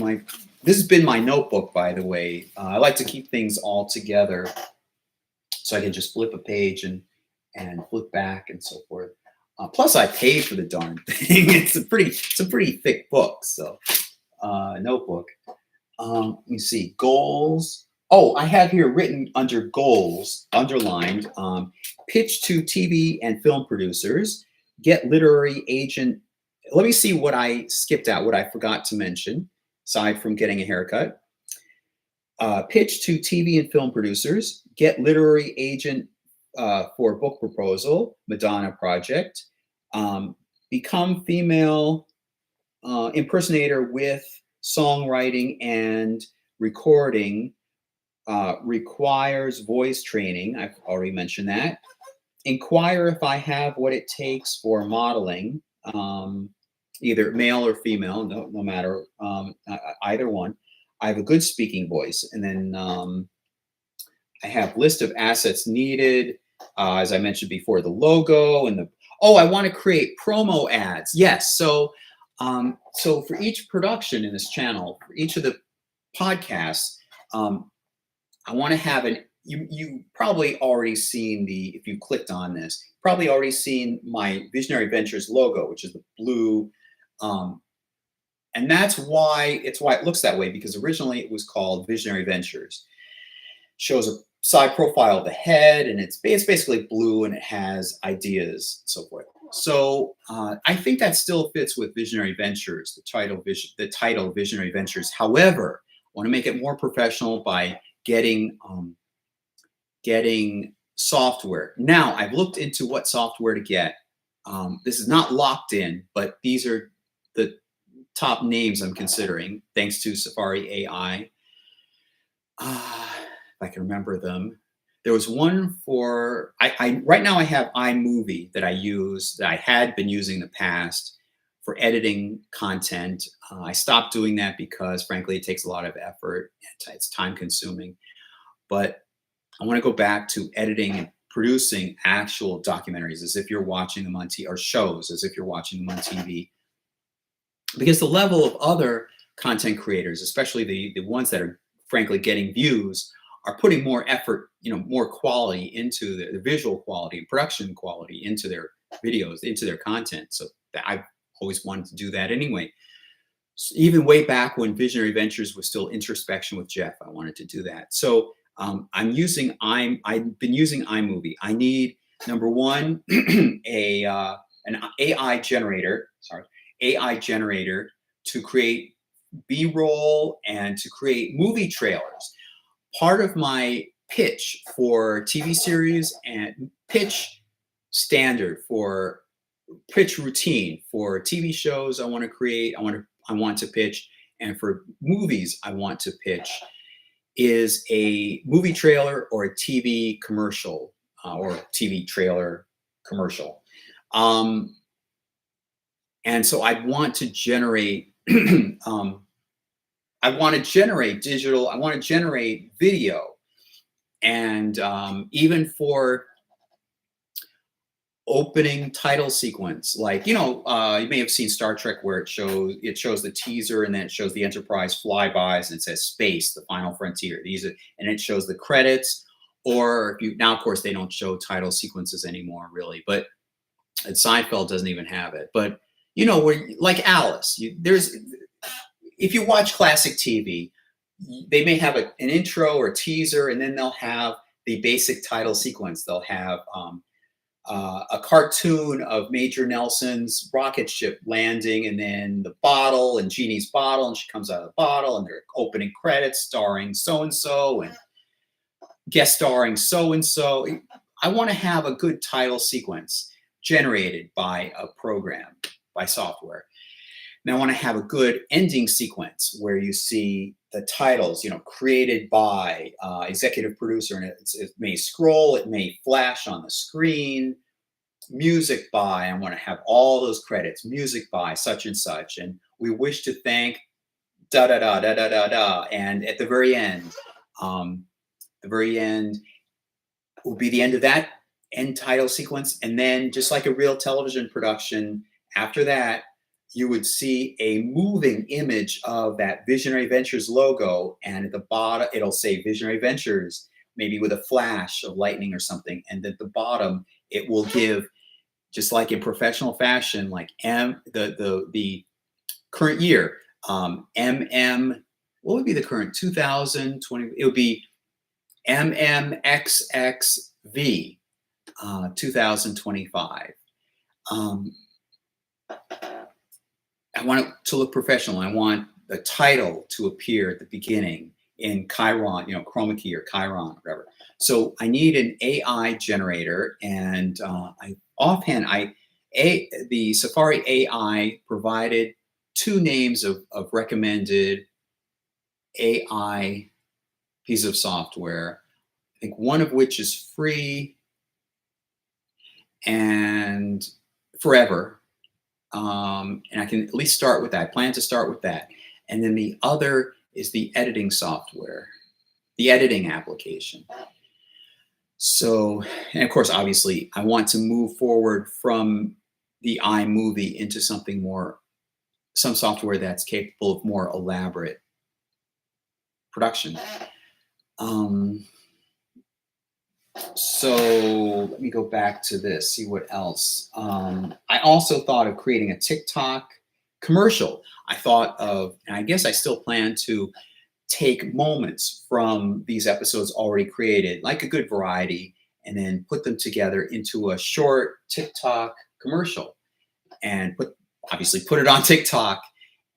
this has been my notebook, by the way. I like to keep things all together so I can just flip a page and flip back and so forth. Plus, I paid for the darn thing. It's a pretty thick book. So, notebook. Let me see, goals. Oh, I have here written under goals, underlined, pitch to TV and film producers, get literary agent. Let me see what I skipped out, what I forgot to mention, aside from getting a haircut. Pitch to TV and film producers, get literary agent for book proposal, Madonna project, become female impersonator with songwriting and recording, requires voice training. I've already mentioned that. Inquire if I have what it takes for modeling, either male or female, no matter, either one. I have a good speaking voice. And then I have list of assets needed. As I mentioned before, the logo and I want to create promo ads. Yes. So for each production in this channel, for each of the podcasts, I want to have you probably already seen if you clicked on this, probably already seen my Visionary Ventures logo, which is the blue. And that's why it looks that way, because originally it was called Visionary Ventures. Shows a side profile of the head, and it's basically blue, and it has ideas and so forth. So I think that still fits with Visionary Ventures, the title Visionary Ventures. However, I want to make it more professional by getting software. Now, I've looked into what software to get. This is not locked in, but these are the top names I'm considering, thanks to Safari AI. If I can remember them. There was one for, right now I have iMovie that I use, that I had been using in the past for editing content. I stopped doing that because frankly, it takes a lot of effort. It's time consuming, but I want to go back to editing and producing actual documentaries as if you're watching them on TV, or shows as if you're watching them on TV. Because the level of other content creators, especially the ones that are frankly getting views, are putting more effort, more quality into the visual quality, production quality into their videos, into their content. So I've always wanted to do that anyway. So even way back when Visionary Ventures was still introspection with Jeff, I wanted to do that. So I've been using iMovie. I need, number one, an AI generator. AI generator to create B-roll and to create movie trailers. Part of my pitch for TV series and pitch routine for TV shows I want to create, I want to pitch, and for movies I want to pitch is a movie trailer or a TV commercial or TV trailer commercial. And so I want to generate, I want to generate digital, I want to generate video. And even for opening title sequence, like, you may have seen Star Trek where it shows the teaser and then it shows the Enterprise flybys and it says space, the final frontier. And it shows the credits. Or now, of course, they don't show title sequences anymore, really. But Seinfeld doesn't even have it. But where, like Alice, if you watch classic TV, they may have an intro or a teaser, and then they'll have the basic title sequence. They'll have a cartoon of Major Nelson's rocket ship landing, and then the bottle and Jeannie's bottle, and she comes out of the bottle, and their opening credits starring so-and-so and guest starring so-and-so. I want to have a good title sequence generated by a program, by software. And I want to have a good ending sequence where you see the titles, created by executive producer, and it may scroll, it may flash on the screen, music by, I want to have all those credits, music by such and such, and we wish to thank da da da da da da da, and at the very end will be the end of that end title sequence, and then just like a real television production, after that, you would see a moving image of that Visionary Ventures logo, and at the bottom, it'll say Visionary Ventures, maybe with a flash of lightning or something, and at the bottom, it will give, just like in professional fashion, like the current year, what would be the current 2020? It would be MMXXV 2025. I want it to look professional. I want the title to appear at the beginning in Chiron, chroma key or Chiron, or whatever. So I need an AI generator, and the Safari AI provided two names of recommended AI pieces of software. I think one of which is free and forever. And I can at least start with that. I plan to start with that. And then the other is the editing software, the editing application. So, and of course, obviously, I want to move forward from the iMovie into some software that's capable of more elaborate production. So let me go back to this, see what else. I also thought of creating a TikTok commercial. I thought of, and I guess I still plan to take moments from these episodes already created, like a good variety, and then put them together into a short TikTok commercial, and obviously put it on TikTok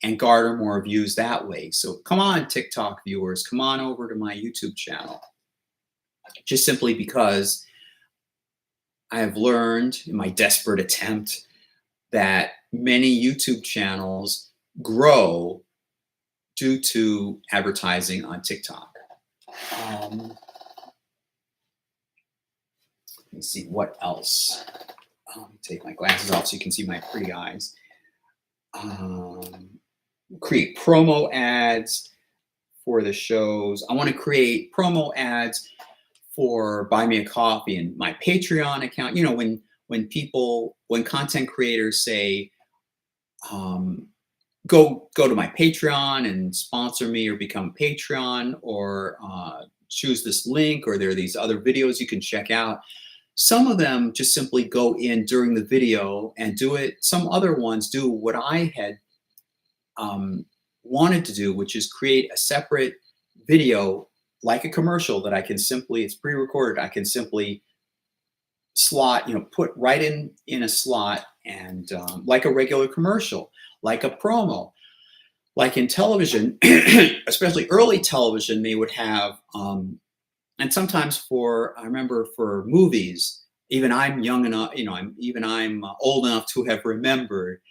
and garner more views that way. So come on, TikTok viewers, come on over to my YouTube channel. Just simply because I have learned in my desperate attempt that many YouTube channels grow due to advertising on TikTok. me see what else. Take my glasses off so you can see my pretty eyes. Create promo ads for the shows. I want to create promo ads for BuyMeACoffee and my Patreon account. You know, when content creators say, go to my Patreon and sponsor me or become a Patreon, or choose this link, or there are these other videos you can check out. Some of them just simply go in during the video and do it. Some other ones do what I had wanted to do, which is create a separate video like a commercial that I can simply, it's pre-recorded, I can simply slot, put right in a slot, and like a regular commercial, like a promo. Like in television, especially early television, they would have, and sometimes I remember for movies, even I'm young enough, I'm old enough to have remembered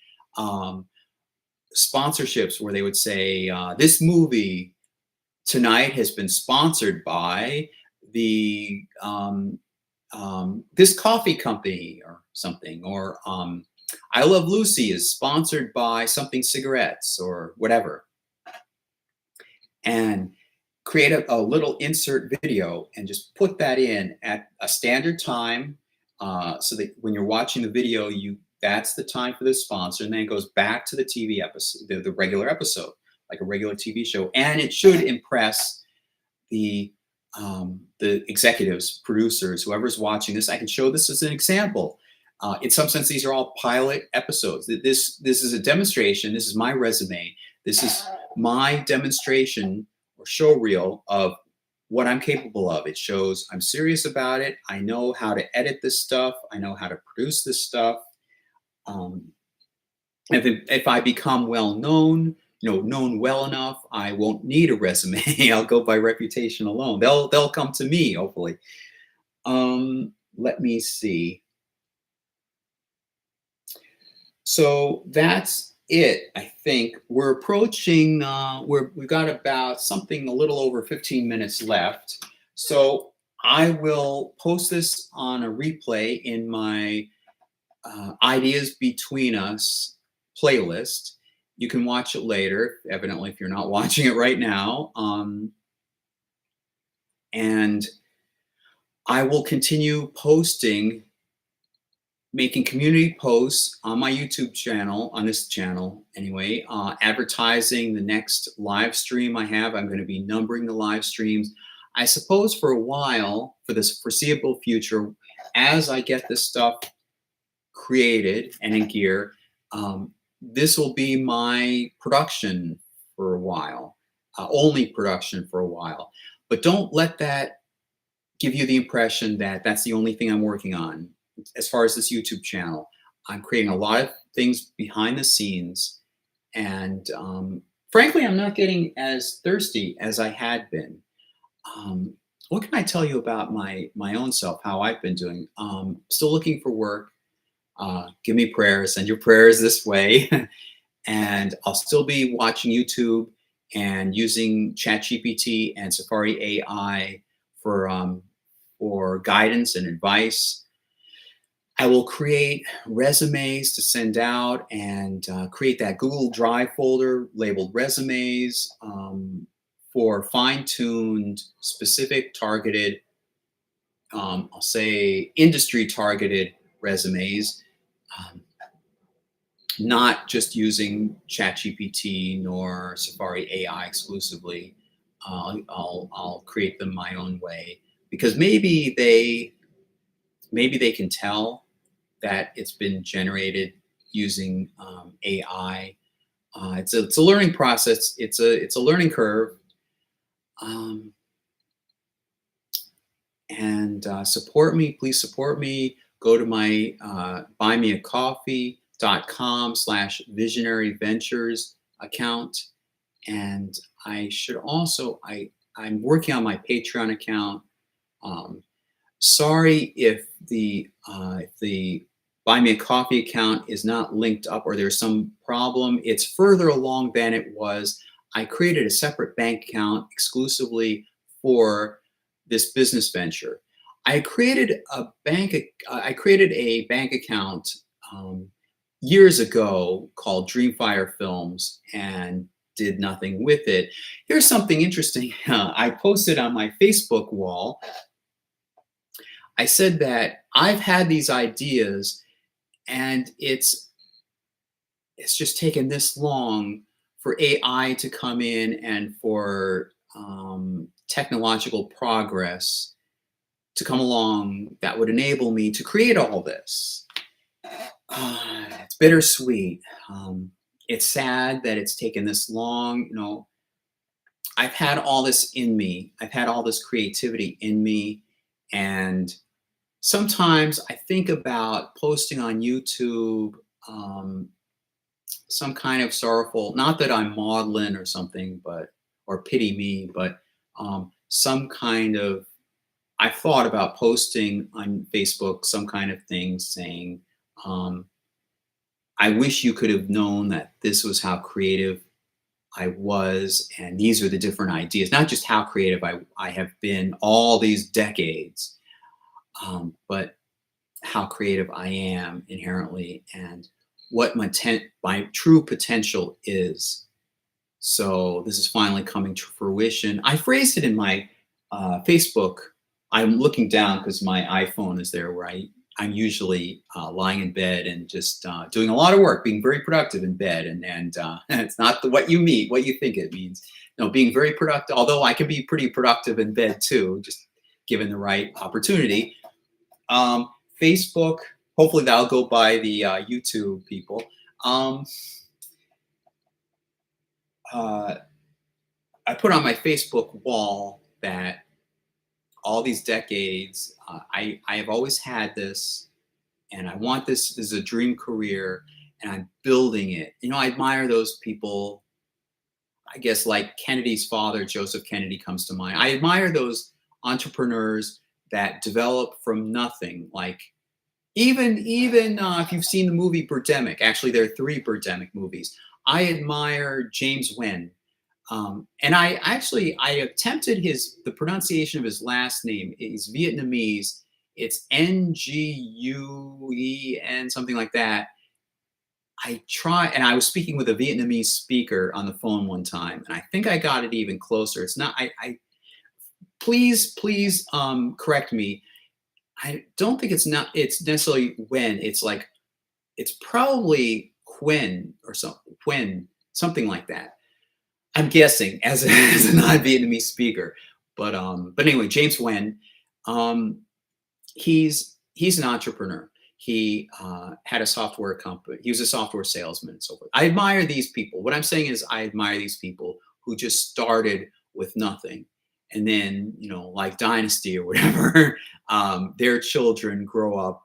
sponsorships where they would say, this movie tonight has been sponsored by the this coffee company or something, or I Love Lucy is sponsored by something cigarettes or whatever. And create a little insert video and just put that in at a standard time, so that when you're watching the video, that's the time for the sponsor, and then it goes back to the TV episode, the regular episode, like a regular TV show, and it should impress the executives, producers, whoever's watching this. I can show this as an example. In some sense, these are all pilot episodes. This is a demonstration. This is my resume. This is my demonstration or show reel of what I'm capable of. It shows I'm serious about it. I know how to edit this stuff. I know how to produce this stuff. If I become well known, known well enough, I won't need a resume. I'll go by reputation alone. They'll come to me, hopefully. Let me see. So that's it. I think we're approaching. We've got about something a little over 15 minutes left. So I will post this on a replay in my Ideas Between Us playlist. You can watch it later, evidently, if you're not watching it right now. And I will continue making community posts on my YouTube channel, on this channel anyway, advertising the next live stream I have. I'm going to be numbering the live streams. I suppose for a while, for this foreseeable future, as I get this stuff created and in gear, this will be my production for a while, only production for a while. But don't let that give you the impression that that's the only thing I'm working on. As far as this YouTube channel, I'm creating a lot of things behind the scenes, and frankly, I'm not getting as thirsty as I had been. What can I tell you about my own self, how I've been doing? Still looking for work. Give me prayers, send your prayers this way. And I'll still be watching YouTube and using ChatGPT and Safari AI for guidance and advice. I will create resumes to send out and create that Google Drive folder labeled resumes for fine-tuned, specific, targeted, I'll say industry-targeted resumes, not just using ChatGPT nor Safari AI exclusively. I'll create them my own way, because maybe they can tell that it's been generated using AI. It's a learning process. It's a learning curve. And support me, please support me. Go to my buymeacoffee.com/visionary-ventures account. And I should also, I'm working on my Patreon account. Sorry if the BuyMeACoffee account is not linked up, or there's some problem. It's further along than it was. I created a separate bank account exclusively for this business venture. I created a bank account um, years ago called Dreamfire Films and did nothing with it. Here's something interesting. I posted on my Facebook wall. I said that I've had these ideas, and it's just taken this long for AI to come in and for technological progress to come along that would enable me to create all this. It's bittersweet. It's sad that it's taken this long. You know, I've had all this in me. I've had all this creativity in me, and sometimes I think about posting on YouTube some kind of sorrowful, not that I'm maudlin or something, but or pity me, but some kind of. I thought about posting on Facebook some kind of thing saying, um, "I wish you could have known that this was how creative I was, and these are the different ideas. Not just how creative I have been all these decades, but how creative I am inherently, and what my true potential is." So this is finally coming to fruition. I phrased it in my Facebook. I'm looking down because my iPhone is there where I'm usually lying in bed and just doing a lot of work, being very productive in bed. And it's not what you think it means. No, being very productive, although I can be pretty productive in bed too, just given the right opportunity. Facebook, hopefully that'll go by the YouTube people. Um, uh, I put on my Facebook wall that all these decades, I have always had this, and I want this as a dream career, and I'm building it. You know, I admire those people. I guess like Kennedy's father, Joseph Kennedy, comes to mind. I admire those entrepreneurs that develop from nothing. Like even if you've seen the movie Birdemic, actually there are 3 Birdemic movies. I admire James Wen. And I attempted the pronunciation of his last name. He's Vietnamese. It's Nguyen, something like that. I try, and I was speaking with a Vietnamese speaker on the phone one time, and I think I got it even closer. It's not. Please correct me. I don't think it's necessarily when. It's probably Quinn or something. Quinn, something like that. I'm guessing as as a non-Vietnamese speaker, but anyway, James Wen, um, he's an entrepreneur. He had a software company. He was a software salesman and so forth. I admire these people. What I'm saying is, I admire these people who just started with nothing, and then like Dynasty or whatever, their children grow up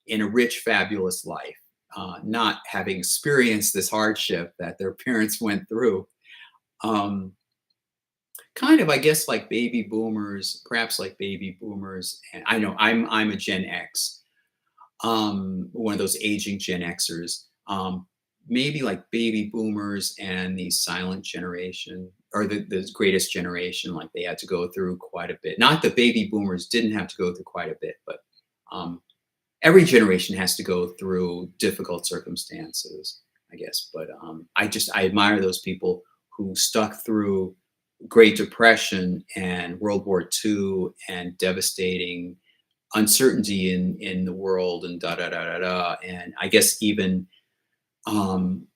in a rich, fabulous life, not having experienced this hardship that their parents went through. Um, Kind of, I guess, like baby boomers, perhaps like baby boomers. And I know I'm a Gen X, one of those aging Gen Xers. Maybe like baby boomers and the silent generation, or the greatest generation, like they had to go through quite a bit. Not that baby boomers didn't have to go through quite a bit, but every generation has to go through difficult circumstances, I guess. But I admire those people who stuck through Great Depression and World War II and devastating uncertainty in the world and da da da da da. And I guess even um,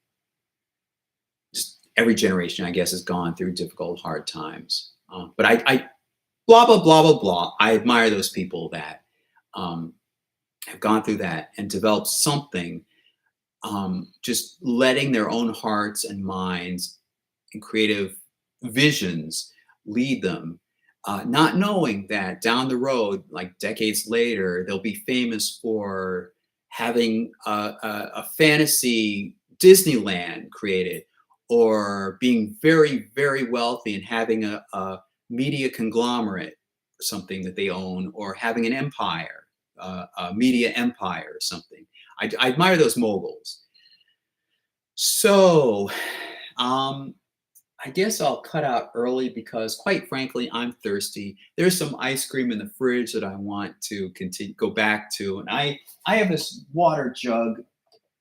just every generation, I guess, has gone through difficult, hard times. But I blah blah blah blah blah. I admire those people that um, have gone through that and developed something, just letting their own hearts and minds and creative visions lead them, not knowing that down the road, like decades later, they'll be famous for having a fantasy Disneyland created, or being very, very wealthy and having a media conglomerate, something that they own, or having an empire, a media empire or something. I admire those moguls. So, um, I guess I'll cut out early because, quite frankly, I'm thirsty. There's some ice cream in the fridge that I want to continue go back to, and I have this water jug,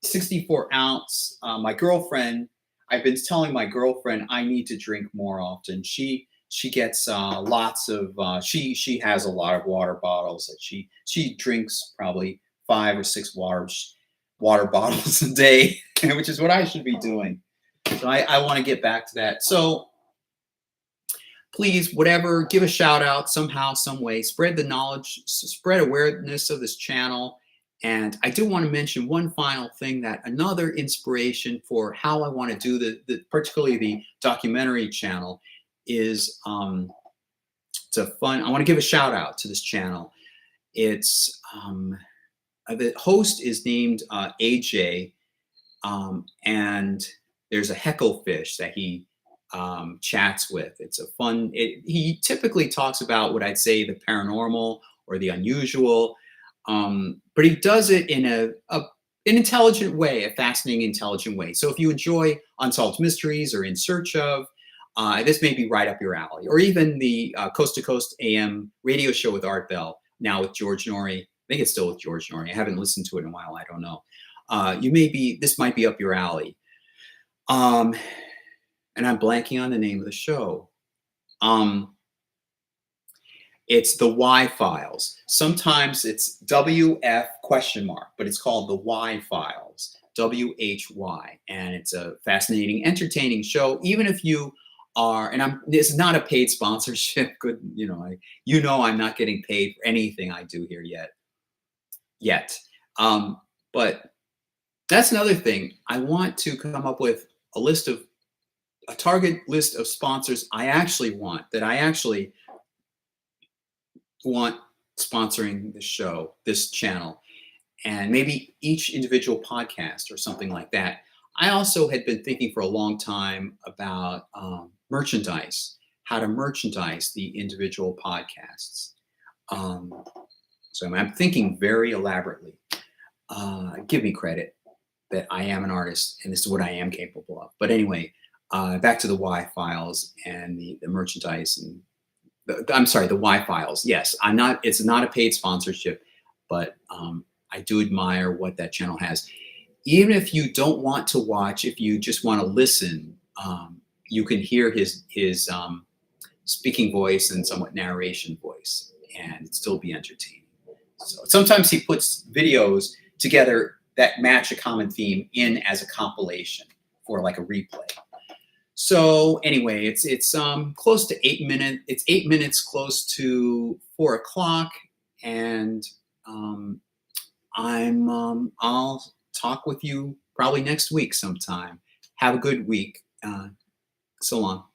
64 ounce. My girlfriend, I've been telling my girlfriend I need to drink more often. She gets lots of she has a lot of water bottles that she drinks probably 5 or 6 water bottles a day, which is what I should be doing. So I want to get back to that. So please, whatever, give a shout out somehow, some way, spread the knowledge, spread awareness of this channel. And I do want to mention one final thing, that another inspiration for how I want to do particularly the documentary channel is it's a fun. I want to give a shout out to this channel. It's the host is named AJ, and there's a hecklefish that he chats with. It's a fun. He typically talks about what I'd say the paranormal or the unusual, but he does it in an intelligent way, a fascinating, intelligent way. So if you enjoy unsolved mysteries or In Search of, this may be right up your alley. Or even the Coast to Coast AM radio show with Art Bell, now with George Norrie. I think it's still with George Norrie. I haven't listened to it in a while. I don't know. This might be up your alley. And I'm blanking on the name of the show. It's the Y Files. Sometimes it's WF question mark, but it's called the Y Files, WHY. And it's a fascinating, entertaining show. Even if you are, and this is not a paid sponsorship. Good, I'm not getting paid for anything I do here yet. But that's another thing. I want to come up with a target list of sponsors I actually want sponsoring the show, this channel, and maybe each individual podcast or something like that. I also had been thinking for a long time about merchandise, how to merchandise the individual podcasts. So I'm thinking very elaborately. Give me credit that I am an artist and this is what I am capable of. But anyway, back to the Y Files and the merchandise and the Y Files. Yes, it's not a paid sponsorship, but I do admire what that channel has. Even if you don't want to watch, if you just want to listen, you can hear his speaking voice and somewhat narration voice, and still be entertaining. So sometimes he puts videos together that match a common theme in as a compilation for like a replay. So anyway, it's close to 8 minutes. It's 8 minutes close to 4 o'clock, and I'll talk with you probably next week sometime. Have a good week. So long.